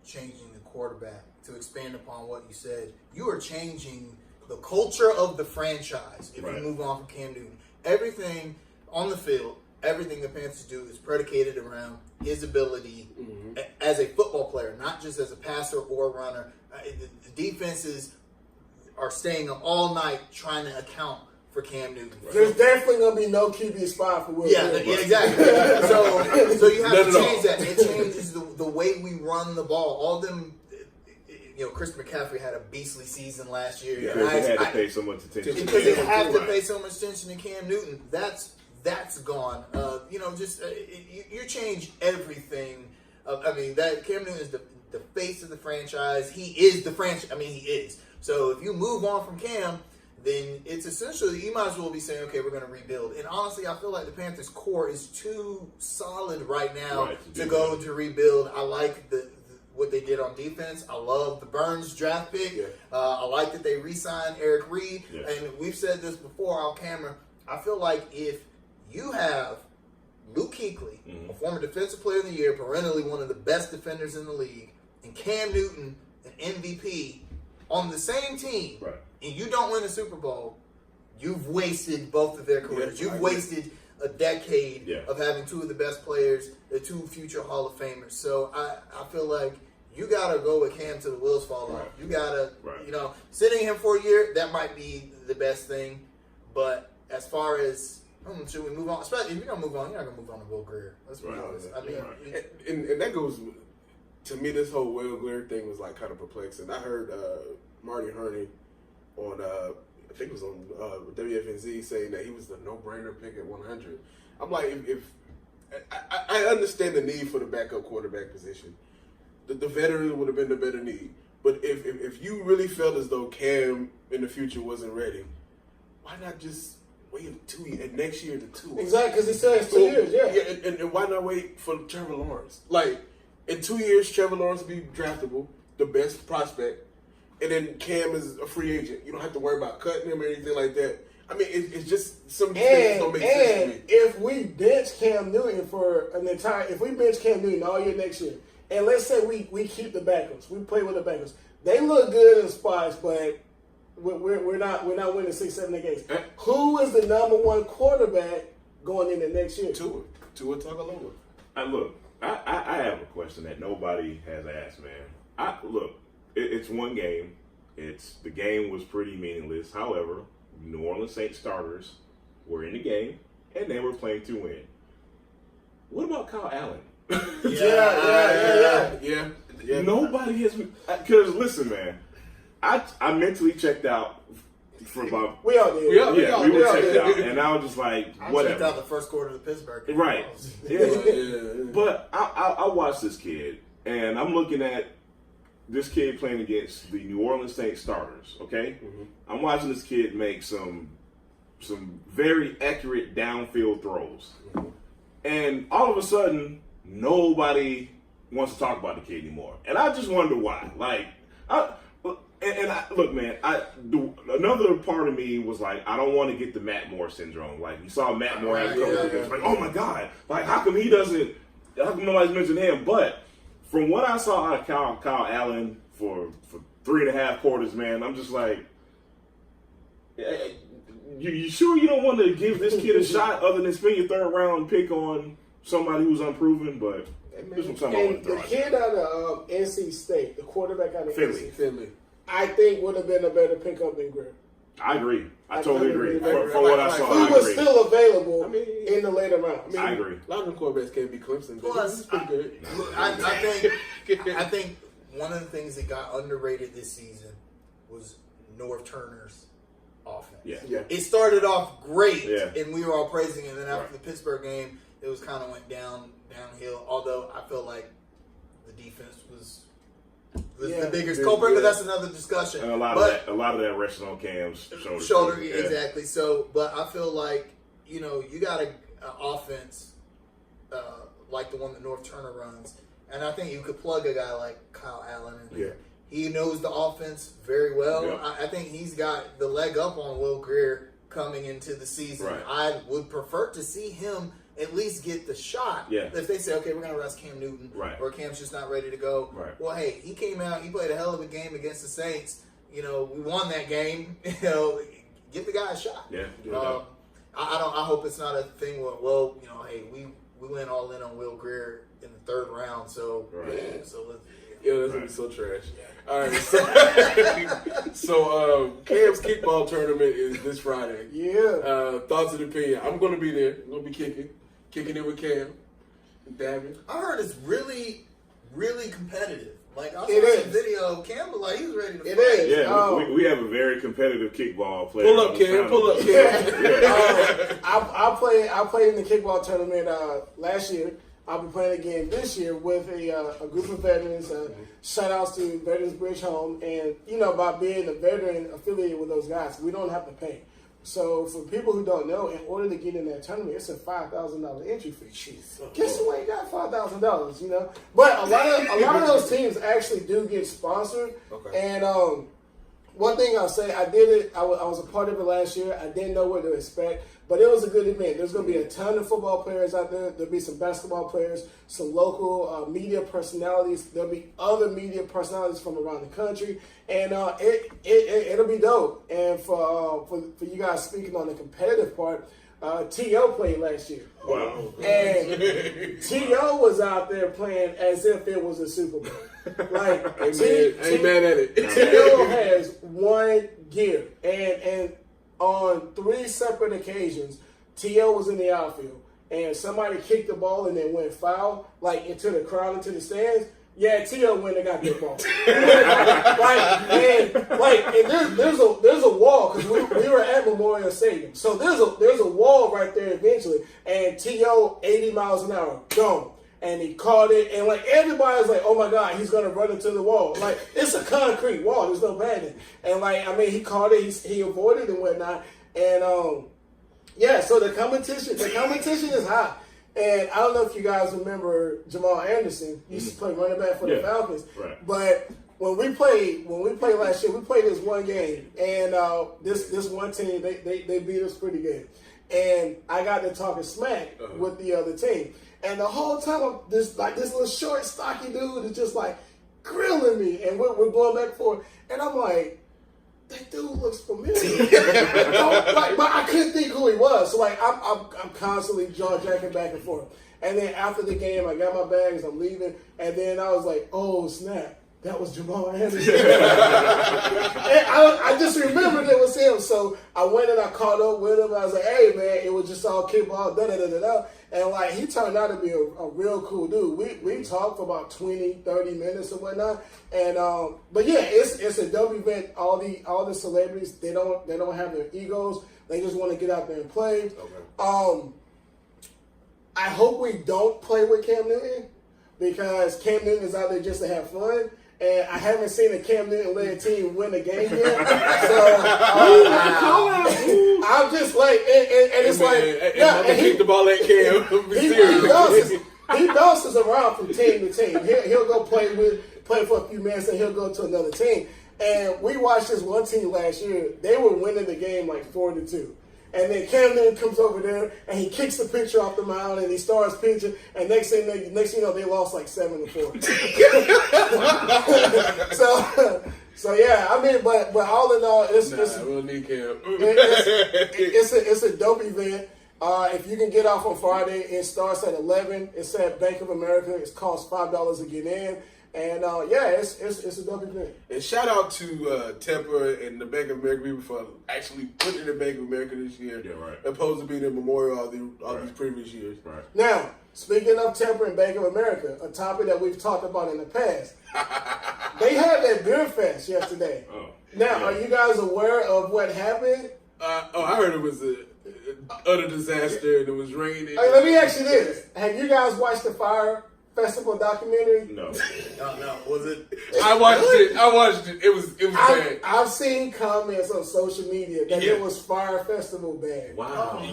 S4: changing the quarterback. To expand upon what you said, you are changing the culture of the franchise if you move on from Cam Newton. Everything on the field, everything the Panthers do is predicated around his ability as a football player, not just as a passer or runner. The defenses are staying up all night trying to account for Cam Newton.
S3: There's definitely going to be no QB spot for Will Greer.
S4: Yeah, exactly. So you have to change that. It changes the way we run the ball. All them, Chris McCaffrey had a beastly season last year.
S2: Yeah,
S4: And
S2: they had to pay so much attention.
S4: because they have to
S2: Right.
S4: pay so much attention to Cam Newton. That's gone. You change everything. That Cam Newton is the face of the franchise. He is the franchise. He is. So if you move on from Cam, then it's essentially, you might as well be saying, okay, we're going to rebuild. And honestly, I feel like the Panthers' core is too solid right now to go to rebuild. I like what they did on defense. I love the Burns draft pick.
S1: Yeah.
S4: I like that they re-signed Eric Reed.
S2: Yeah.
S4: And we've said this before on camera. I feel like if you have Luke Kuechly, a former Defensive Player of the Year, perennially one of the best defenders in the league, and Cam Newton, an MVP, on the same team,
S2: Right.
S4: and you don't win a Super Bowl, you've wasted both of their careers.
S1: Yeah, I
S4: You've
S1: agree.
S4: wasted a decade
S2: Yeah.
S4: of having two of the best players, the two future Hall of Famers. So I feel like you got to go with Cam till the wheels fall off.
S2: Right.
S4: You got to,
S2: Right.
S4: sitting him for a year, that might be the best thing. But as far as, should we move on? Especially if you're going to move on, you're not going to move on to Will Greer. Let's be
S2: Right.
S4: honest.
S2: Right.
S1: And that goes, to me, this whole Will Greer thing was like kind of perplexing. I heard Marty Herney on, I think it was on WFNZ, saying that he was the no-brainer pick at 100. I'm like, if I understand the need for the backup quarterback position. The veteran would have been the better need. But if you really felt as though Cam in the future wasn't ready, why not just wait 2 years, next year to 2?
S3: Exactly, because he still has 2 years, yeah.
S1: And why not wait for Trevor Lawrence? Like, in 2 years, Trevor Lawrence will be draftable, the best prospect, and then Cam is a free agent. You don't have to worry about cutting him or anything like that. It's just some things don't make sense to
S3: And
S1: me.
S3: if we bench Cam Newton if we bench Cam Newton all year next year, and let's say we keep the backups, we play with the backups, they look good in spots, but we're not winning 6-7 games. Who is the number one quarterback going into next year?
S1: Tua Tagovailoa.
S2: Look, I have a question that nobody has asked, man. It's one game. The game was pretty meaningless. However, New Orleans Saints starters were in the game, and they were playing to win. What about Kyle Allen?
S1: Yeah.
S2: Nobody has. Because listen, man, I mentally checked out for about.
S3: We all did.
S1: We all
S2: We were checked
S1: did.
S2: out, and I was just like,
S4: I
S2: whatever.
S4: checked out the first quarter of the Pittsburgh game.
S2: Right.
S1: Yeah.
S2: But I watched this kid, and I'm looking at this kid playing against the New Orleans Saints starters, okay?
S1: Mm-hmm.
S2: I'm watching this kid make some very accurate downfield throws.
S1: Mm-hmm.
S2: And all of a sudden, nobody wants to talk about the kid anymore. And I just wonder why. Like, look, man, another part of me was like, I don't want to get the Matt Moore syndrome. Like, you saw Matt Moore have a couple of games. Like, oh my God. Like, how come nobody's mentioned him? But from what I saw out of Kyle Allen for 3.5 quarters, man, I'm just like, you sure you don't want to give this kid a shot other than spend your 3rd round pick on somebody who's unproven? But this was something I want
S3: And
S2: to
S3: the
S2: throw out
S3: kid out of NC State, the quarterback out of
S2: Philly.
S1: Finley.
S3: I think would have been a better pickup than Greer.
S2: I agree. I totally agree.
S3: agree.
S2: For what I saw,
S3: He
S2: I
S3: was
S2: agree.
S3: still available
S1: I mean,
S3: in the later rounds.
S2: I agree.
S1: A lot of them quarterbacks can't be Clemson, but
S4: Plus,
S1: he's pretty good.
S4: I think one of the things that got underrated this season was North Turner's offense.
S2: Yeah.
S4: It started off great,
S2: Yeah.
S4: and we were all praising it. And then after
S2: Right.
S4: the Pittsburgh game, it was kind of went downhill. Although I feel like the defense was the biggest culprit, but that's another discussion.
S2: And a lot of that resting on Cam's
S4: shoulder,
S2: Yeah.
S4: exactly. So, but I feel like you got an offense like the one that North Turner runs, and I think you could plug a guy like Kyle Allen in there.
S1: Yeah.
S4: He knows the offense very well.
S2: Yeah.
S4: I think he's got the leg up on Will Greer coming into the season.
S2: Right.
S4: I would prefer to see him at least get the shot.
S2: Yeah.
S4: If they say, okay, we're going to rest Cam Newton,
S2: Right.
S4: or Cam's just not ready to go.
S2: Right.
S4: Well, hey, he came out, he played a hell of a game against the Saints. We won that game. Give the guy a shot.
S2: Yeah.
S4: I hope it's not a thing where, hey, we went all in on Will Greer in the 3rd round, so
S2: Right.
S4: so let's.
S1: Yo, that's gonna be so trash. All right, so Cam's kickball tournament is this Friday.
S3: Yeah.
S1: Thoughts and opinion. I'm gonna be there. I'm gonna be kicking it with Cam, dabbing.
S4: I heard it's really, really competitive. Like I
S3: It
S4: saw
S3: is.
S4: some video of Kemba, like he was ready to
S3: It
S4: fight.
S3: is.
S2: Yeah, we have a very competitive kickball player.
S1: Pull up, Cam. Pull up, Cam.
S3: I played in the kickball tournament last year. I'll be playing again this year with a group of veterans. Shout outs to Veterans Bridge Home. And, by being a veteran affiliated with those guys, we don't have to pay. So for people who don't know, in order to get in that tournament, it's a $5,000 entry fee.
S1: Jeez.
S3: Guess who ain't got $5,000, But a lot of those teams actually do get sponsored.
S1: Okay.
S3: And one thing I'll say, I did it. I was a part of it last year. I didn't know what to expect, but it was a good event. There's going to be a ton of football players out there. There'll be some basketball players, some local media personalities. There'll be other media personalities from around the country, and it'll be dope. And for you guys speaking on the competitive part, T.O. played last year.
S2: Wow.
S3: And T.O. was out there playing as if it was a Super Bowl. Like,
S1: Ain't mad at it.
S3: T.O. has one gear. And on 3 separate occasions, T.O. was in the outfield. And somebody kicked the ball and then went foul, like into the crowd, into the stands. Yeah, T.O. went and got that ball. and there's a wall, because we were at Memorial Stadium. So there's a wall right there eventually. And T.O. 80 miles an hour, gone. And he caught it, and everybody's like, "Oh my God, he's gonna run into the wall!" Like, it's a concrete wall, there's no padding. And he caught it, he avoided and whatnot. And so the competition is high. And I don't know if you guys remember Jamal Anderson. He used to play running back for the Falcons.
S2: Right.
S3: But when we played last year, we played this one game, and this one team they beat us pretty good. And I got to talking smack with the other team. And the whole time, this little short, stocky dude is just grilling me, and we're going back and forth. And I'm like, that dude looks familiar. But I couldn't think who he was. So I'm constantly jaw jacking back and forth. And then after the game, I got my bags, I'm leaving, and then I was like, oh snap. That was Jamal Anderson. And I just remembered it was him. So I went and I caught up with him. I was like, hey, man, it was just all kickball, da-da-da-da-da. And he turned out to be a real cool dude. We talked for about 20, 30 minutes or whatnot. And but yeah, it's a dope event. All the celebrities, they don't have their egos. They just want to get out there and play. Okay. I hope we don't play with Cam Newton, because Cam Newton is out there just to have fun. And I haven't seen a Cam Newton-led team win a game yet. So I'm just and it's
S1: and he kicked the ball at Cam.
S3: He bounces around from team to team. He'll go play for a few minutes, and he'll go to another team. And we watched this one team last year. They were winning the game 4-2. And then Cam Newton comes over there and he kicks the pitcher off the mound and he starts pitching. And next thing you know, they lost 7-4. So yeah, I mean, but all in all,
S1: we'll need Cam.
S3: it's a dope event. If you can get off on Friday, it starts at 11. It's at Bank of America. It costs $5 to get in. And it's a dope event.
S1: And shout out to Temper and the Bank of America people for actually putting the Bank of America this year, opposed to being in Memorial all these previous years.
S2: Right.
S3: Now, speaking of Temper and Bank of America, a topic that we've talked about in the past, they had that beer fest yesterday. Are you guys aware of what happened?
S1: I heard it was an utter disaster and it was raining.
S3: Let me ask you this: have you guys watched the Fire Festival documentary?
S2: No.
S4: Was it?
S1: I watched it. It was bad.
S3: I've seen comments on social media that it was Fire Festival bad.
S2: Wow.
S4: Oh,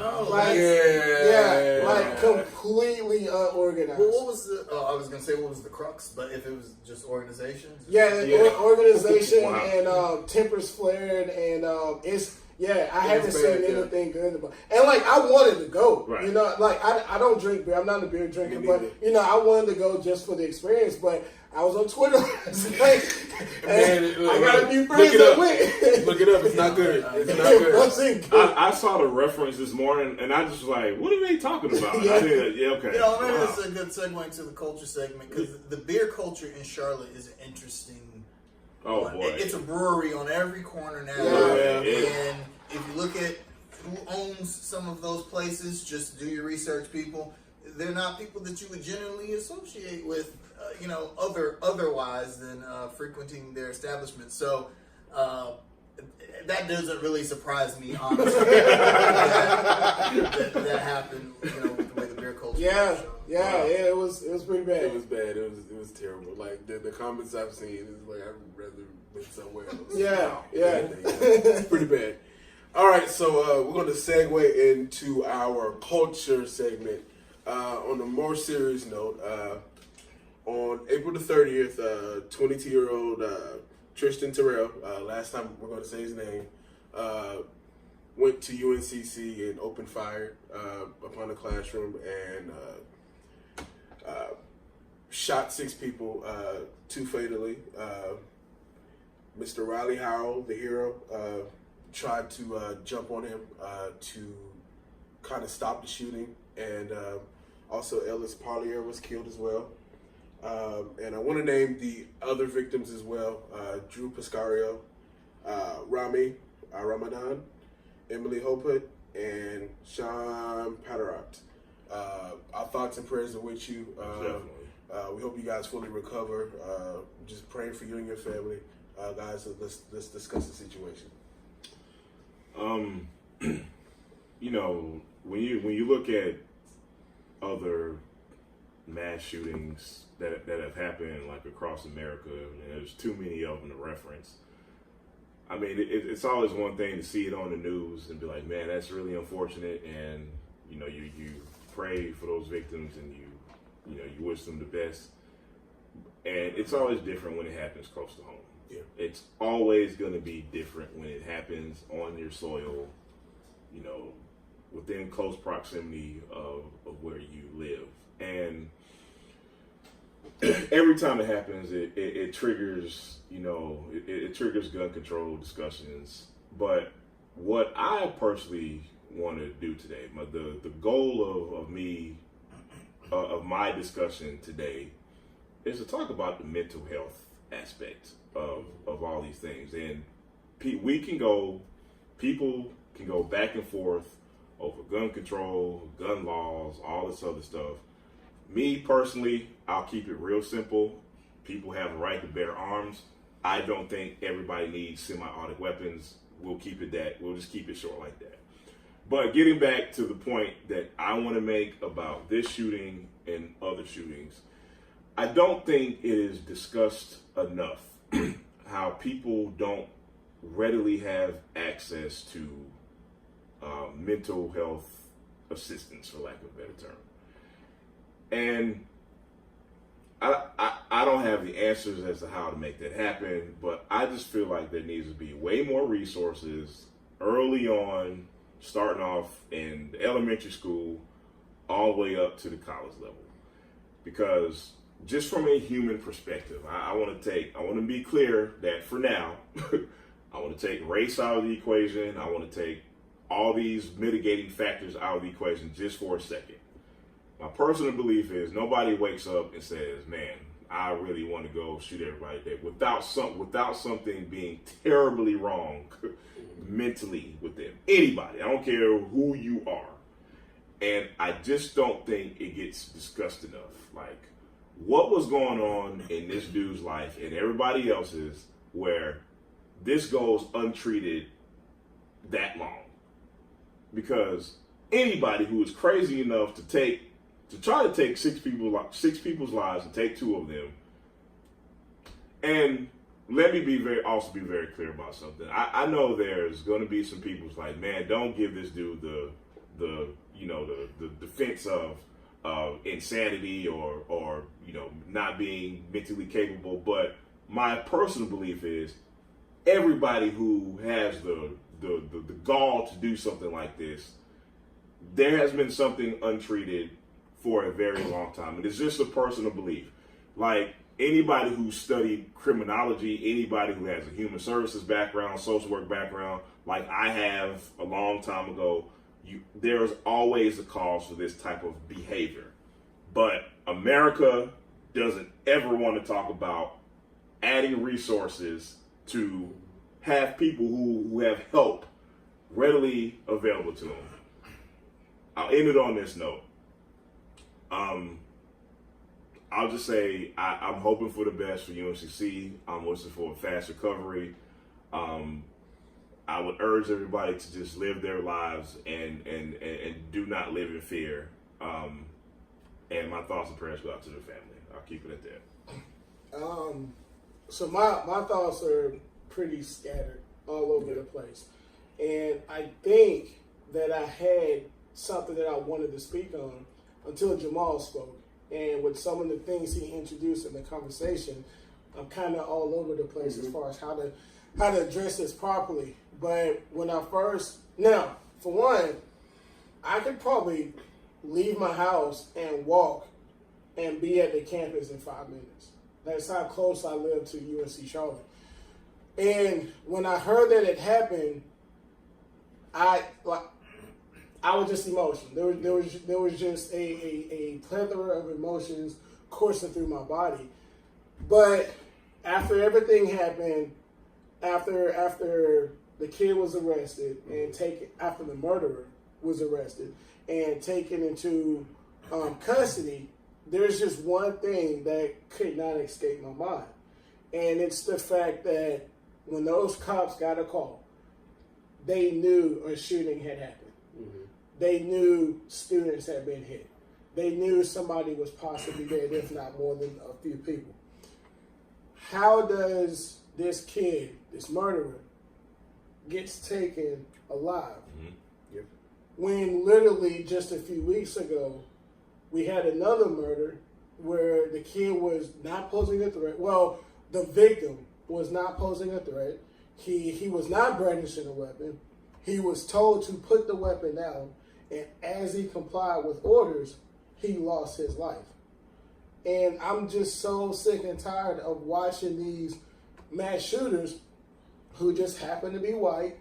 S4: no.
S3: Completely unorganized.
S4: Well, what was the? I was gonna say what was the crux, but if it was just organization.
S3: Organization
S2: Wow.
S3: and tempers flared and it's. Yeah, I haven't seen anything good about it. And I wanted to go. Right. I don't drink beer. I'm not a beer drinker, but I wanted to go just for the experience. But I was on Twitter last night, and I got a few friends that went.
S1: Look it up. It's not good. It's not good.
S2: I saw the reference this morning, and I just was like, what are they talking about?
S3: Yeah.
S2: Okay.
S4: Maybe this is a good segue into the culture segment, because the beer culture in Charlotte is interesting.
S2: Oh boy!
S4: It's a brewery on every corner now, and if you look at who owns some of those places, just do your research, people. they're not people that you would generally associate with, otherwise than frequenting their establishment. So that doesn't really surprise me, honestly. that happened, with the way the beer culture.
S3: Yeah,
S4: is.
S3: it was pretty bad.
S1: It was bad. It was terrible. Like the comments I've seen is like I'd rather been somewhere else.
S3: Yeah.
S1: It's pretty bad. All right, so we're going to segue into our culture segment. On a more serious note, on April the 30th, 22-year-old Tristan Terrell, last time we're going to say his name, went to UNCC and opened fire upon a classroom and shot 6 people, 2 fatally. Mr. Riley Howell, the hero, tried to jump on him to kind of stop the shooting, and also Ellis Parlier was killed as well. And I want to name the other victims as well: Drew Pescario, Rami Ramadan, Emily Hoput, and Sean Paterat. Our thoughts and prayers are with you. We hope you guys fully recover. Just praying for you and your family. Guys, let's discuss the situation.
S2: When you look at other mass shootings that have happened like across America, and there's too many of them to reference. I mean, it's always one thing to see it on the news and be like, man, that's really unfortunate, and you pray for those victims and you wish them the best. And it's always different when it happens close to home.
S1: Yeah.
S2: It's always going to be different when it happens on your soil, within close proximity of where you live. And every time it happens, it triggers, it triggers gun control discussions. But what I personally want to do today, the goal of my discussion today is to talk about the mental health aspect of all these things. And people can go back and forth over gun control, gun laws, all this other stuff. Me personally, I'll keep it real simple. People have a right to bear arms. I don't think everybody needs semi-automatic weapons. We'll just keep it short like that. But getting back to the point that I want to make about this shooting and other shootings, I don't think it is discussed enough how people don't readily have access to mental health assistance, for lack of a better term. And I don't have the answers as to how to make that happen, but I just feel like there needs to be way more resources early on, starting off in the elementary school all the way up to the college level. Because just from a human perspective, I want to be clear that for now, I want to take race out of the equation. I want to take all these mitigating factors out of the equation just for a second. My personal belief is nobody wakes up and says, man, I really want to go shoot everybody today without something being terribly wrong mentally with them. Anybody, I don't care who you are. And I just don't think it gets discussed enough. Like, what was going on in this dude's life and everybody else's where this goes untreated that long? Because anybody who is crazy enough to try to take 6 people's lives and take 2 of them. And let me be very clear about something. I know there's going to be some people who's like, man, don't give this dude the defense of insanity or not being mentally capable. But my personal belief is everybody who has the gall to do something like this, there has been something untreated for a very long time. And it's just a personal belief. Like anybody who studied criminology, anybody who has a human services background, social work background, like I have a long time ago, there's always a cause for this type of behavior. But America doesn't ever want to talk about adding resources to have people who have help readily available to them. I'll end it on this note. I'll just say I'm hoping for the best for UNCC. I'm wishing for a fast recovery. I would urge everybody to just live their lives and do not live in fear. And my thoughts and prayers go out to the family. I'll keep it at that.
S3: So my thoughts are pretty scattered all over the place. And I think that I had something that I wanted to speak on until Jamal spoke. And with some of the things he introduced in the conversation, I'm kind of all over the place as far as how to address this properly. But when I first, now, for one, I could probably leave my house and walk and be at the campus in 5 minutes. That's how close I live to UNC Charlotte. And when I heard that it happened, I was just emotional. There was just a plethora of emotions coursing through my body. But after everything happened, after the kid was arrested and after the murderer was arrested and taken into custody, there's just one thing that could not escape my mind. And it's the fact that when those cops got a call, they knew a shooting had happened. They knew students had been hit. They knew somebody was possibly dead, if not more than a few people. How does this kid, this murderer, gets taken alive? When literally just a few weeks ago, we had another murder where the kid was not posing a threat. Well, the victim was not posing a threat. He was not brandishing a weapon. He was told to put the weapon down, and as he complied with orders, he lost his life. And I'm just so sick and tired of watching these mass shooters who just happen to be white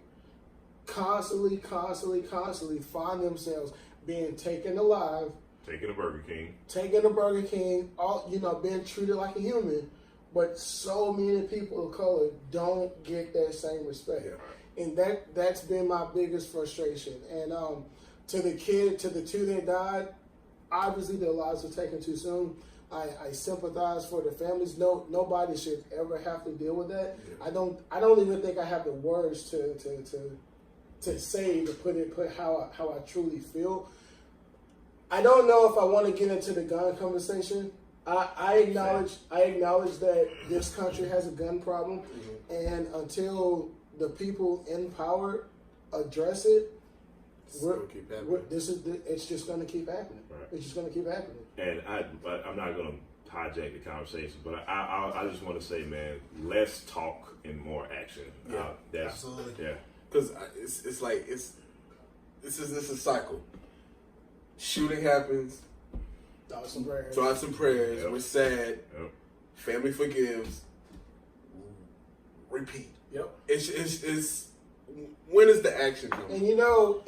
S3: constantly find themselves being taken alive,
S2: Taking a Burger King,
S3: all being treated like a human, but so many people of color don't get that same respect. And that's been my biggest frustration. And to the two that died, obviously their lives were taken too soon. I sympathize for the families. Nobody should ever have to deal with that. I don't even think I have the words to say, to put how I truly feel. I don't know if I want to get into the gun conversation. I acknowledge that this country has a gun problem, and until the people in power address it, it's just going to keep happening.
S2: Right.
S3: It's just going to keep happening.
S2: And I'm not going to hijack the conversation, but I just want to say, man, less talk and more action.
S4: Absolutely.
S2: Yeah.
S1: Because it's like this is a cycle. Shooting happens.
S3: Thoughts and prayers.
S1: Thoughts and prayers.
S2: Yep.
S1: We're sad.
S2: Yep.
S1: Family forgives. Repeat.
S3: Yep.
S1: It's when is the action coming?
S3: And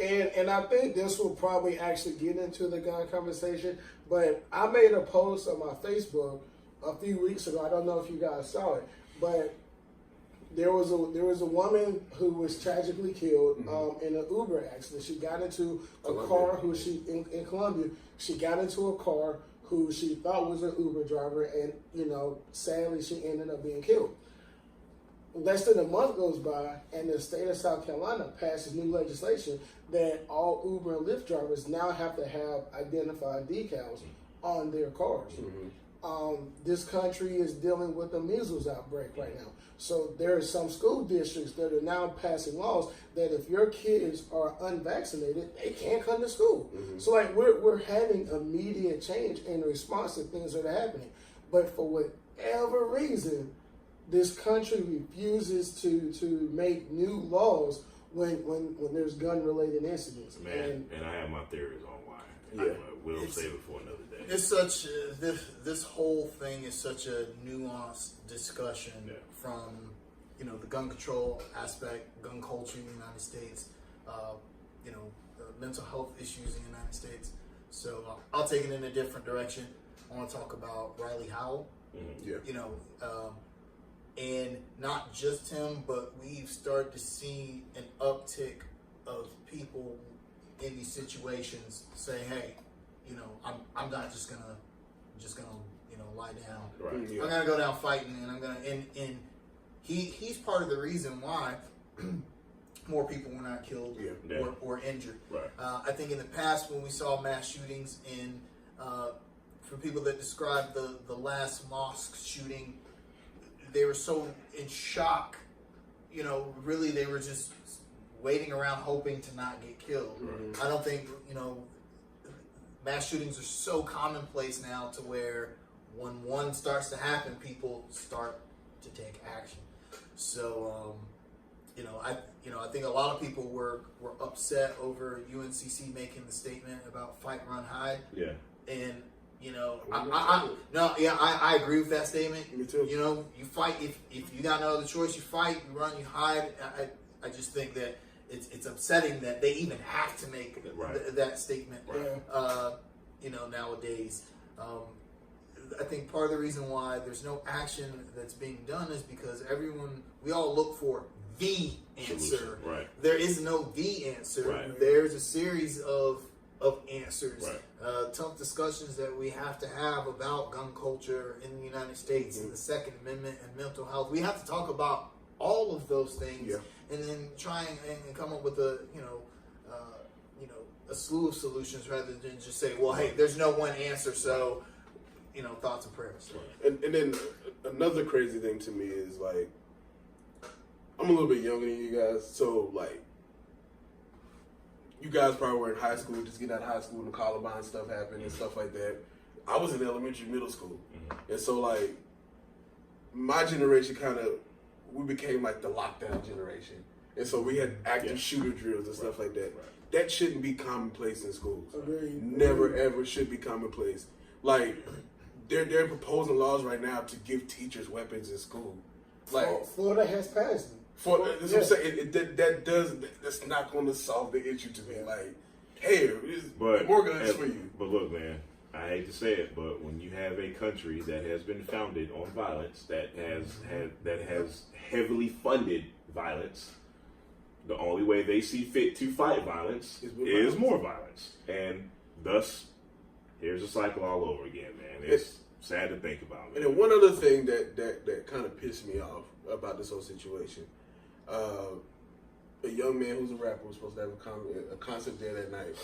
S3: and I think this will probably actually get into the gun conversation, but I made a post on my Facebook a few weeks ago. I don't know if you guys saw it, but there was a woman who was tragically killed in an Uber accident. She got into a car in Colombia. She got into a car who she thought was an Uber driver, and sadly she ended up being killed. Less than a month goes by, and the state of South Carolina passes new legislation that all Uber and Lyft drivers now have to have identified decals on their cars. This country is dealing with a measles outbreak right now. So there are some school districts that are now passing laws that if your kids are unvaccinated, they can't come to school. So we're having immediate change in response to things that are happening. But for whatever reason, this country refuses to make new laws when there's gun-related incidents.
S2: Man, and I have my theories on why.
S1: Yeah.
S2: We'll save it for another day.
S4: It's such this whole thing is such a nuanced discussion from the gun control aspect, gun culture in the United States, mental health issues in the United States. So I'll take it in a different direction. I want to talk about Riley Howell. And not just him, but we've started to see an uptick of people in these situations saying, hey, I'm not just gonna lie down.
S2: Right.
S1: Yeah.
S4: I'm gonna go down fighting, and I'm gonna and he's part of the reason why more people were not killed
S2: Yeah.
S4: or injured.
S2: Right.
S4: I think in the past when we saw mass shootings in from people that described the last mosque shooting, they were so in shock. Really they were just waiting around hoping to not get killed.
S2: Right.
S4: I don't think mass shootings are so commonplace now to where when one starts to happen, people start to take action. So, I think a lot of people were upset over UNCC making the statement about fight, run, hide.
S2: Yeah.
S4: And I agree with that statement.
S1: Me too.
S4: You fight if you got no other choice. You fight, you run, you hide. I just think that it's upsetting that they even have to make that statement.
S3: Yeah.
S4: Nowadays, I think part of the reason why there's no action that's being done is because we all look for the answer.
S2: Solution. Right.
S4: There is no the answer.
S2: Right.
S4: There's a series of answers.
S2: Right.
S4: Tough discussions that we have to have about gun culture in the United States and the Second Amendment and mental health. We have to talk about all of those things and then try and come up with a slew of solutions rather than just say, well, hey, there's no one answer, so thoughts and prayers.
S1: And then another crazy thing to me is like, I'm a little bit younger than you guys, so like, you guys probably were in high school, just getting out of high school and the Columbine stuff happened and stuff like that. I was in elementary, middle school, and so like, my generation we became like the lockdown generation, and so we had active shooter drills and stuff like that. That shouldn't be commonplace in schools.
S3: Agreed.
S1: Never ever should be commonplace. Like, they're proposing laws right now to give teachers weapons in school. Like,
S3: Florida has passed them.
S1: that's what I'm saying. That's not going to solve the issue to me. Like, hey, more guns for you.
S2: But look, man, I hate to say it, but when you have a country that has been founded on violence, that has heavily funded violence, the only way they see fit to fight violence is more violence, and thus here's a cycle all over again, man. It's sad to think about. Man.
S1: And then one other thing that kind of pissed me off about this whole situation. A young man who's a rapper was supposed to have a concert there that night,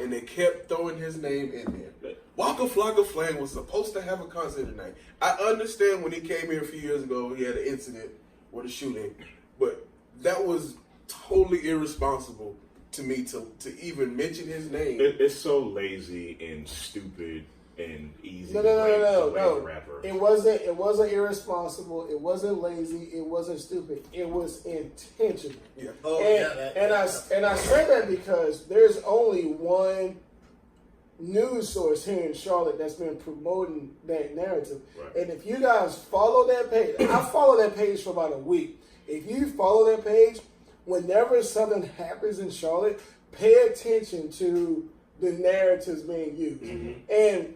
S1: and they kept throwing his name in there. Waka Flocka Flame was supposed to have a concert tonight. I understand when he came here a few years ago, he had an incident with a shooting, but that was totally irresponsible to me to even mention his name.
S2: It's so lazy and stupid and easy.
S3: No.
S2: Rapper.
S3: It wasn't irresponsible. It wasn't lazy. It wasn't stupid. It was intentional.
S1: Yeah.
S3: And I say that because there's only one news source here in Charlotte that's been promoting that narrative.
S2: Right.
S3: And if you guys follow that page, I follow that page for about a week. If you follow that page, whenever something happens in Charlotte, pay attention to the narratives being used. And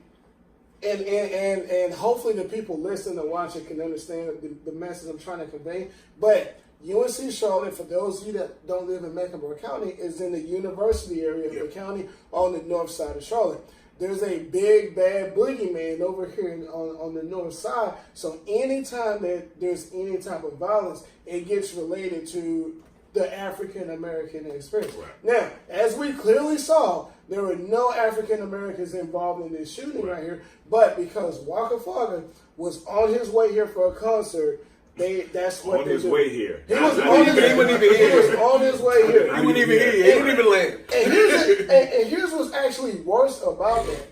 S3: hopefully the people listening and watching can understand the message I'm trying to convey. But UNC Charlotte, for those of you that don't live in Mecklenburg County, is in the university area of the county on the north side of Charlotte. There's a big, bad boogeyman over here on the north side. So anytime that there's any type of violence, it gets related to the African American experience.
S2: Right.
S3: Now, as we clearly saw, there were no African Americans involved in this shooting right here, but because Waka Flocka was on his way here for a concert, that's what they did.
S2: Way here.
S3: He was on his way here.
S1: He wasn't even here. He didn't even land.
S3: And here's what's actually worse about that.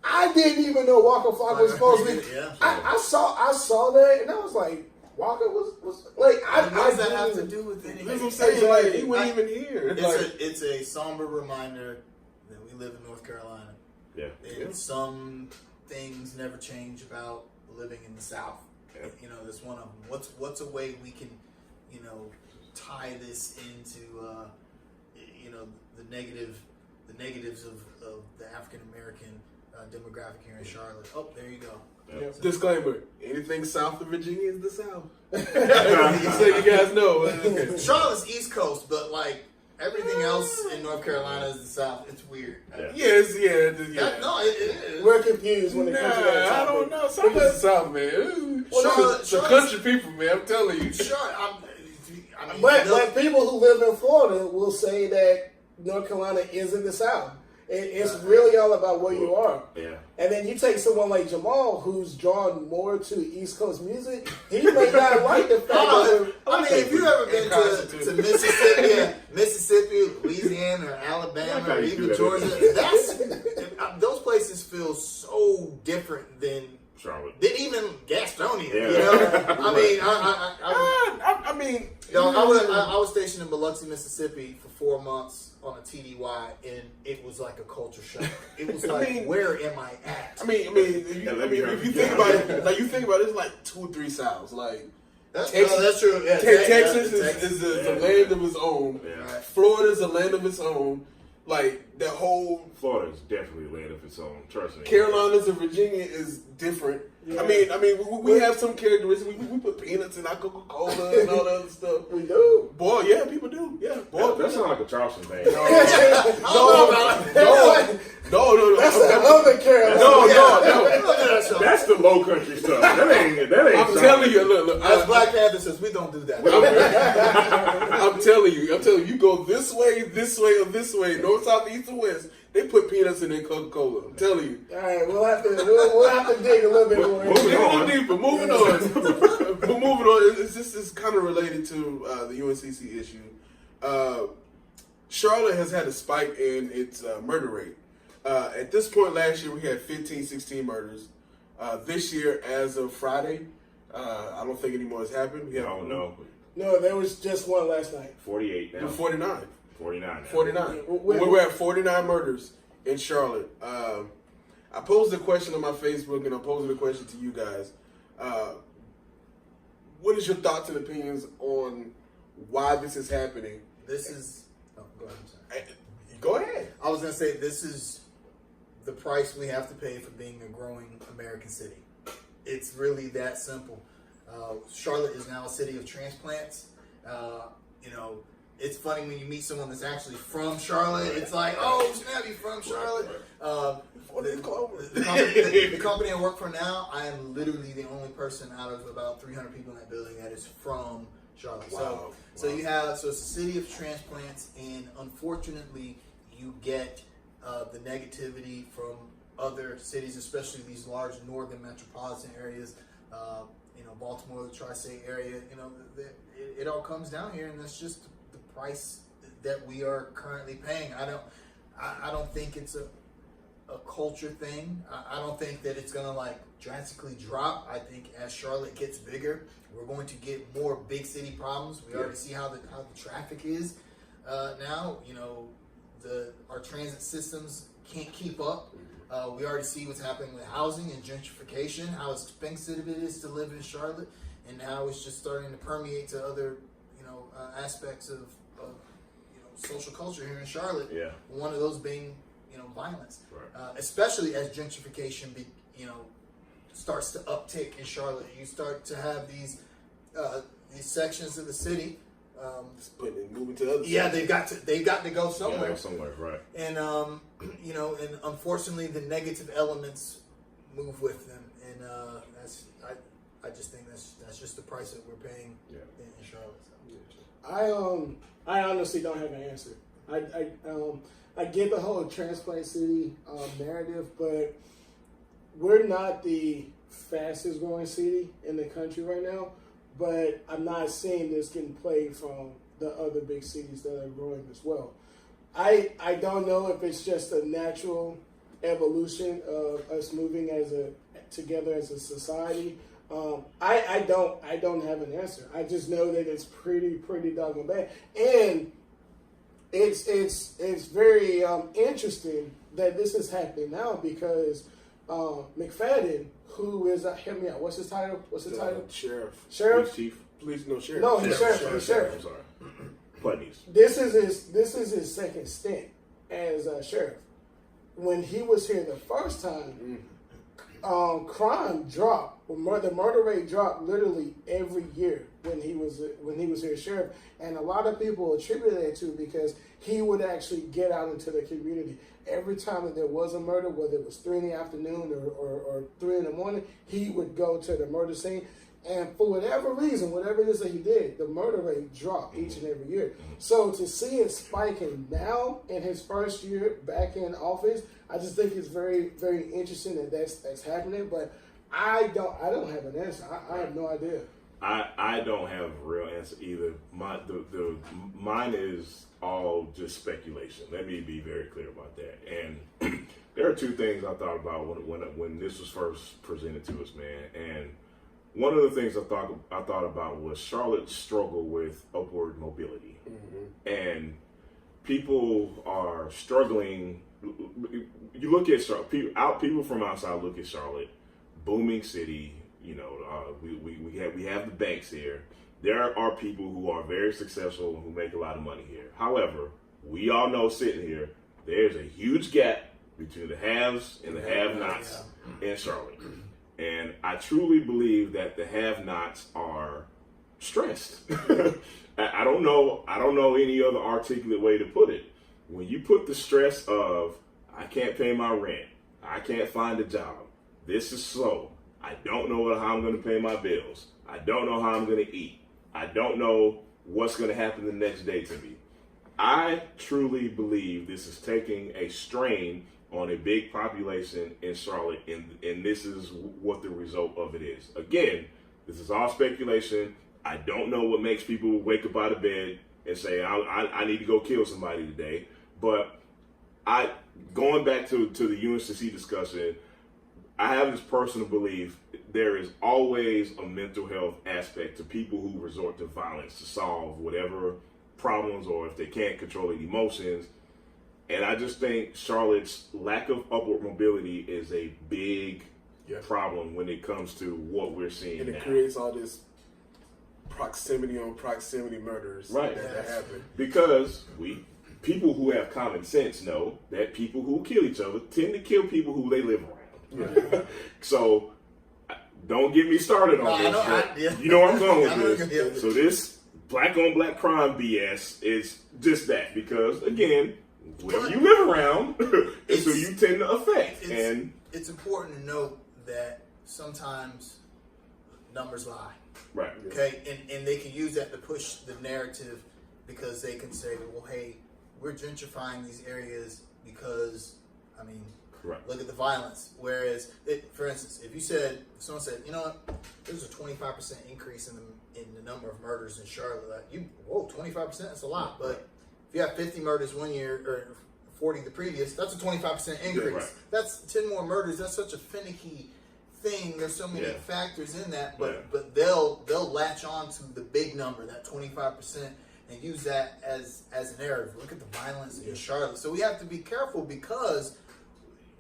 S3: I didn't even know Waka Flocka was supposed to be.
S4: Yeah.
S3: I saw that and I was like, Walker was like,
S4: what does that have to do with anything?
S1: That's what I'm saying. Like, he wasn't even here.
S4: It's a somber reminder that we live in North Carolina.
S2: Yeah.
S4: And some things never change about living in the South.
S2: Yeah.
S4: That's one of them. What's a way we can, tie this into, the negatives of the African American demographic here in Charlotte. Oh, there you go.
S2: Yeah.
S1: Disclaimer: anything south of Virginia is the South. Just so you guys know.
S4: Charlotte's East Coast, but like Everything else in North Carolina is the South. It's weird.
S1: Yeah.
S4: It is.
S3: We're confused when it comes to that
S1: I
S3: topic.
S1: don't know. South is South, man.
S4: Charlotte-
S1: The country people, man. I'm telling you.
S4: Sure, I mean,
S3: But people who live in Florida will say that North Carolina isn't the South. It's really all about where you are.
S2: Yeah.
S3: And then you take someone like Jamal, who's drawn more to East Coast music. He may not like the fact that
S4: I mean, if you ever been to Mississippi, Louisiana, or Alabama, or even Georgia, those places feel so different than
S2: Charlotte.
S4: than even Gastonia.
S2: Yeah.
S4: You know,
S1: I mean,
S4: I was stationed in Biloxi, Mississippi for 4 months on a TDY, and it was like a culture shock. It was like, where am I at?
S1: I mean, if you think about it, it's like 2 or 3 Souths. Like
S4: That's
S1: Texas,
S4: true. Yeah,
S1: Texas is a land of its own.
S2: Yeah.
S1: Florida's a land of its own. Like that whole
S2: Florida's definitely a land of its own. Trust me.
S1: Carolinas and Virginia is different.
S3: Yeah.
S1: I mean, we have some characteristics. We put peanuts in our Coca-Cola and all that other stuff.
S3: we do.
S1: Boy, yeah, people do. Yeah, boy,
S2: That sounds like a Charleston thing.
S1: no.
S3: That's another Carolina.
S1: No.
S2: That's the low country stuff. That ain't.
S1: I'm telling you, look.
S4: As Black Panther says, we don't do that.
S1: I'm telling you, you go this way, or this way, north, south, east, or west. They put peanuts in their Coca-Cola. I'm telling you.
S3: All right, we'll have to dig a little bit more.
S1: Moving on. Moving on. But moving on. It's kind of related to the UNCC issue. Charlotte has had a spike in its murder rate. At this point last year, we had 15, 16 murders. This year, as of Friday, I don't think any more has happened.
S2: I don't know.
S3: No, there was just one last night.
S2: 48 now.
S1: 49.
S2: 49 now.
S1: 49. We're at 49 murders in Charlotte. I posed a question on my Facebook, and I posed a question to you guys. What is your thoughts and opinions on why this is happening?
S4: This is. Oh, go ahead. I'm sorry.
S1: Go ahead.
S4: I was going to say, this is the price we have to pay for being a growing American city. It's really that simple. Charlotte is now a city of transplants. It's funny when you meet someone that's actually from Charlotte. It's like, oh, snap, you from Charlotte. The company I work for now, I am literally the only person out of about 300 people in that building that is from Charlotte.
S1: Wow.
S4: So it's a city of transplants, and unfortunately, you get the negativity from other cities, especially these large northern metropolitan areas. Baltimore, the tri-state area. It all comes down here, and that's just the price that we are currently paying. I don't think it's a culture thing. I don't think that it's gonna drastically drop. I think as Charlotte gets bigger, we're going to get more big city problems. We already see how the traffic is now. Our transit systems can't keep up. We already see what's happening with housing and gentrification, how expensive it is to live in Charlotte, and now it's just starting to permeate to other, aspects of social culture here in Charlotte.
S2: Yeah.
S4: One of those being, violence,
S2: Right.
S4: Especially as gentrification, starts to uptick in Charlotte. You start to have these sections of the city.
S1: Moving to other.
S4: Yeah, they've got to go somewhere.
S2: Yeah, somewhere, right.
S4: And and unfortunately, the negative elements move with them, and I just think that's just the price that we're paying in Charlotte. So.
S3: I honestly don't have an answer. I get the whole transplant city narrative, but we're not the fastest growing city in the country right now. But I'm not seeing this getting played from the other big cities that are growing as well. I don't know if it's just a natural evolution of us moving together as a society. I don't have an answer. I just know that it's pretty doggone bad, and it's very interesting that this is happening now because McFadden, who is help me out? What's his title?
S1: Sheriff.
S3: Sheriff.
S2: Chief.
S1: Police, no sheriff.
S3: No, he's sheriff. He's sheriff.
S2: I'm sorry. Putneys.
S3: This is his second stint as a sheriff. When he was here the first time, crime dropped Well, the murder rate dropped literally every year when he was here sheriff, and a lot of people attribute that to because he would actually get out into the community. Every time that there was a murder, whether it was 3 in the afternoon or 3 in the morning, he would go to the murder scene. And for whatever reason, whatever it is that he did, the murder rate dropped each and every year. So to see it spiking now in his first year back in office, I just think it's very, very interesting that that's happening. But I don't have an answer. I have no idea.
S2: I don't have a real answer either. Mine is all just speculation. Let me be very clear about that. And there are 2 things I thought about when this was first presented to us, man. And one of the things I thought about was Charlotte's struggle with upward mobility, and people are struggling. You look at Charlotte. People from outside look at Charlotte, booming city. You know, we have the banks here. There are people who are very successful and who make a lot of money here. However, we all know sitting here, there's a huge gap between the haves and the have-nots in Charlotte. And I truly believe that the have-nots are stressed. I don't know any other articulate way to put it. When you put the stress of, I can't pay my rent, I can't find a job, this is slow, I don't know how I'm going to pay my bills, I don't know how I'm going to eat, I don't know what's going to happen the next day to me. I truly believe this is taking a strain on a big population in Charlotte, and this is what the result of it is. Again, this is all speculation. I don't know what makes people wake up out of bed and say, I need to go kill somebody today. But going back to the UNCC discussion, I have this personal belief there is always a mental health aspect to people who resort to violence to solve whatever problems, or if they can't control their emotions. And I just think Charlotte's lack of upward mobility is a big problem when it comes to what we're seeing
S1: and it
S2: now.
S1: creates all this proximity on proximity murders that happen.
S2: Because people who have common sense know that people who kill each other tend to kill people who they live around. So don't get me started on this. You know where I'm going with this. So this black on black crime BS is just that, because again, wherever you live around is who you tend to affect. And
S4: it's important to note that sometimes numbers lie.
S2: Right.
S4: Okay, and they can use that to push the narrative, because they can say, well, hey, we're gentrifying these areas because, I mean, look at the violence. Whereas, for instance, if someone said, you know what, there's a 25% increase in the number of murders in Charlotte, like, 25%, that's a lot. But if you have 50 murders one year or 40 the previous, that's a 25% increase.
S2: Yeah, right.
S4: That's 10 more murders. That's such a finicky thing. There's so many factors in that, but they'll latch on to the big number, that 25%, and use that as an narrative. Look at the violence in Charlotte. So we have to be careful, because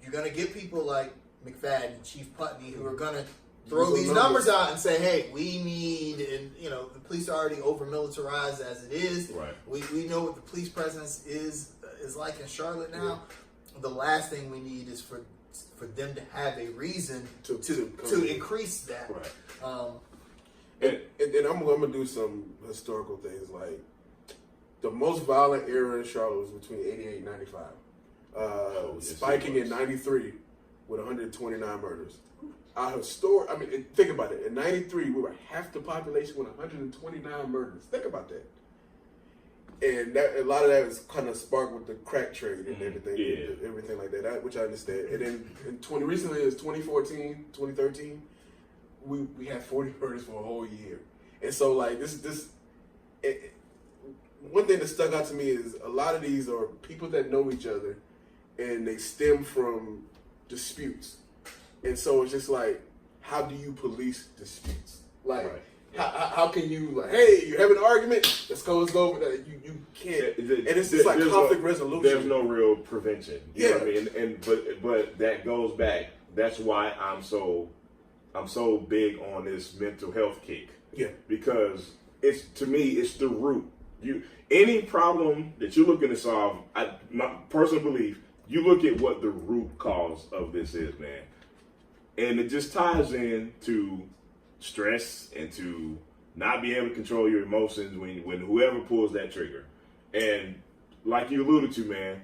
S4: you're going to get people like McFadden, Chief Putney, who are going to throw these numbers out and say, hey, we need, and the police are already over militarized as it is. Right. We know what the police presence is like in Charlotte now. Yeah. The last thing we need is for them to have a reason to increase that.
S1: Right. And I'm gonna do some historical things. Like, the most violent era in Charlotte was between 88 and 95. Spiking in 93 with 129 murders. Think about it. In 93, we were half the population with 129 murders. Think about that. And a lot of that was kind of sparked with the crack trade and everything like that, which I understand. And then recently, it was 2014, 2013, we had 40 murders for a whole year. And so, like, one thing that stuck out to me is a lot of these are people that know each other, and they stem from disputes. And so it's just like, how do you police disputes? Like, how can you, like, hey, you have an argument, let's go over that. You can't. And it's just like conflict resolution.
S2: There's no real prevention. You know what I mean? But that goes back. That's why I'm so big on this mental health kick. Yeah. Because to me, it's the root. Any problem that you're looking to solve, my personal belief, you look at what the root cause of this is, man. And it just ties in to stress and to not being able to control your emotions when whoever pulls that trigger. And like you alluded to, man,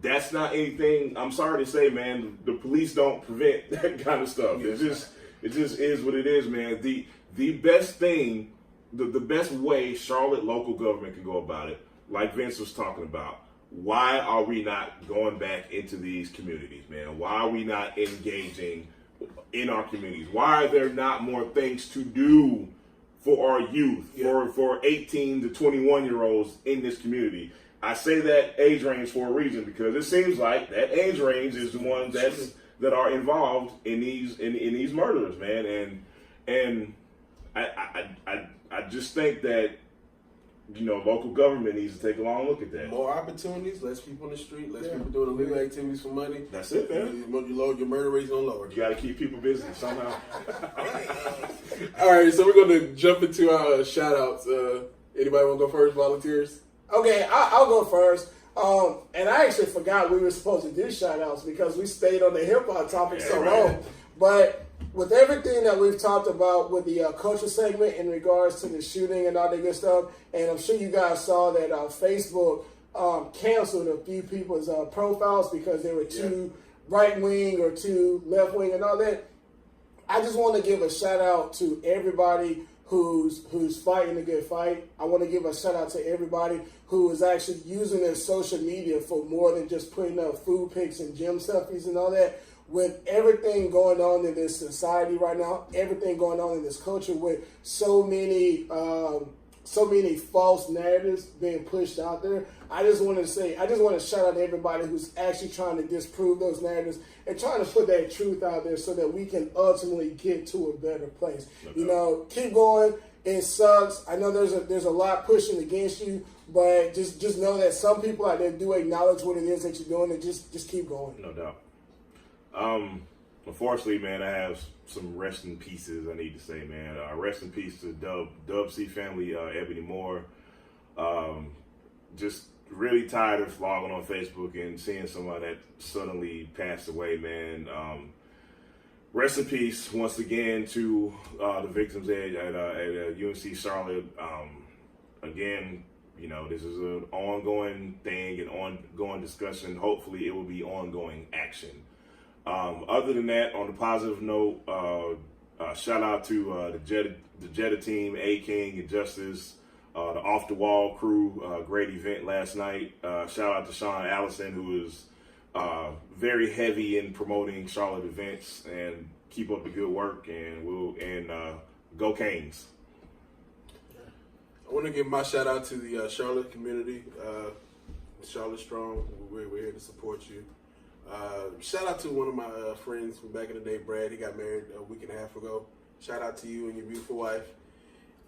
S2: that's not anything. I'm sorry to say, man, the police don't prevent that kind of stuff. It just is what it is, man. The best thing, the best way Charlotte local government can go about it, like Vince was talking about, why are we not going back into these communities, man? Why are we not engaging in our communities? Why are there not more things to do for our youth, for 18 to 21-year-olds in this community? I say that age range for a reason because it seems like that age range is the ones that are involved in these murders, man. And I just think that, you know, local government needs to take a long look at that.
S1: More opportunities, less people in the street, less people doing illegal activities for money.
S2: That's it, man.
S1: Your murder rate's gonna lower.
S2: You got to keep people busy somehow.
S1: All right, so we're gonna jump into our shout outs. Anybody want to go first? Volunteers?
S3: Okay, I'll go first. And I actually forgot we were supposed to do shout outs because we stayed on the hip hop topic so long. But with everything that we've talked about with the culture segment in regards to the shooting and all that good stuff, and I'm sure you guys saw that Facebook canceled a few people's profiles because they were too right wing or too left wing and all that. I just want to give a shout out to everybody who's fighting a good fight. I want to give a shout out to everybody who is actually using their social media for more than just putting up food pics and gym selfies and all that. With everything going on in this society right now, everything going on in this culture with so many false narratives being pushed out there, I just want to shout out to everybody who's actually trying to disprove those narratives and trying to put that truth out there so that we can ultimately get to a better place. Okay. You know, keep going. It sucks. I know there's a lot pushing against you, but just know that some people out there do acknowledge what it is that you're doing, and just keep going.
S2: No doubt. Unfortunately, man, I have some rest in pieces I need to say, man. Rest in peace to Dub C family, Ebony Moore. Just really tired of logging on Facebook and seeing someone that suddenly passed away, man. Rest in peace once again to the victims at UNCC Charlotte. Again, you know, this is an ongoing thing, an ongoing discussion. Hopefully it will be ongoing action. Other than that, on a positive note, shout out to the Jetta team, A-King and Justice, the Off the Wall crew, great event last night. Shout out to Sean Allison, who is very heavy in promoting Charlotte events, and keep up the good work, and go Canes.
S1: I want to give my shout out to the Charlotte community, Charlotte Strong. We're here to support you. Shout out to one of my friends from back in the day, Brad. He got married a week and a half ago. Shout out to you and your beautiful wife.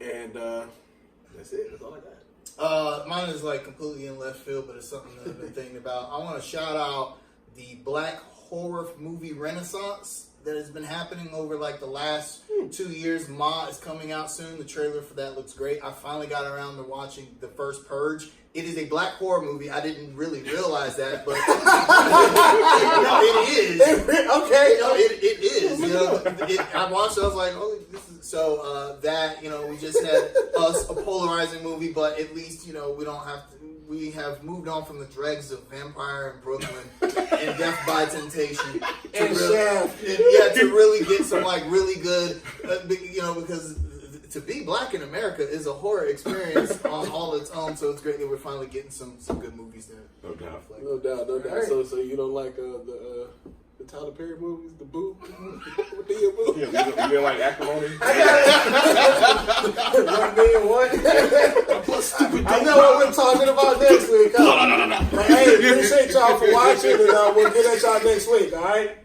S1: And that's it. That's all I got.
S4: Mine is like completely in left field, but it's something that I've been thinking about. I want to shout out the Black horror movie renaissance that has been happening over like the last 2 years. Ma is coming out soon. The trailer for that looks great. I finally got around to watching the first Purge. It is a black horror movie. I didn't really realize that, but it is.
S3: Okay.
S4: It is. You know, I watched it. I was like, oh, this is so. That, you know, we just had a polarizing movie, but at least, you know, we don't have to. We have moved on from the dregs of Vampire in Brooklyn and Death by Temptation to really get some like really good, you know, because to be black in America is a horror experience on all its own. So it's great that we're finally getting some good movies there.
S2: No doubt.
S1: No doubt.
S3: Right.
S1: So you don't like the Tyler Perry movies, the Boo? What do you Boo?
S2: Yeah, you didn't like Acrimony?
S3: I know what we're talking about next week. No. But hey, appreciate y'all for watching, and we'll get at y'all next week, all right?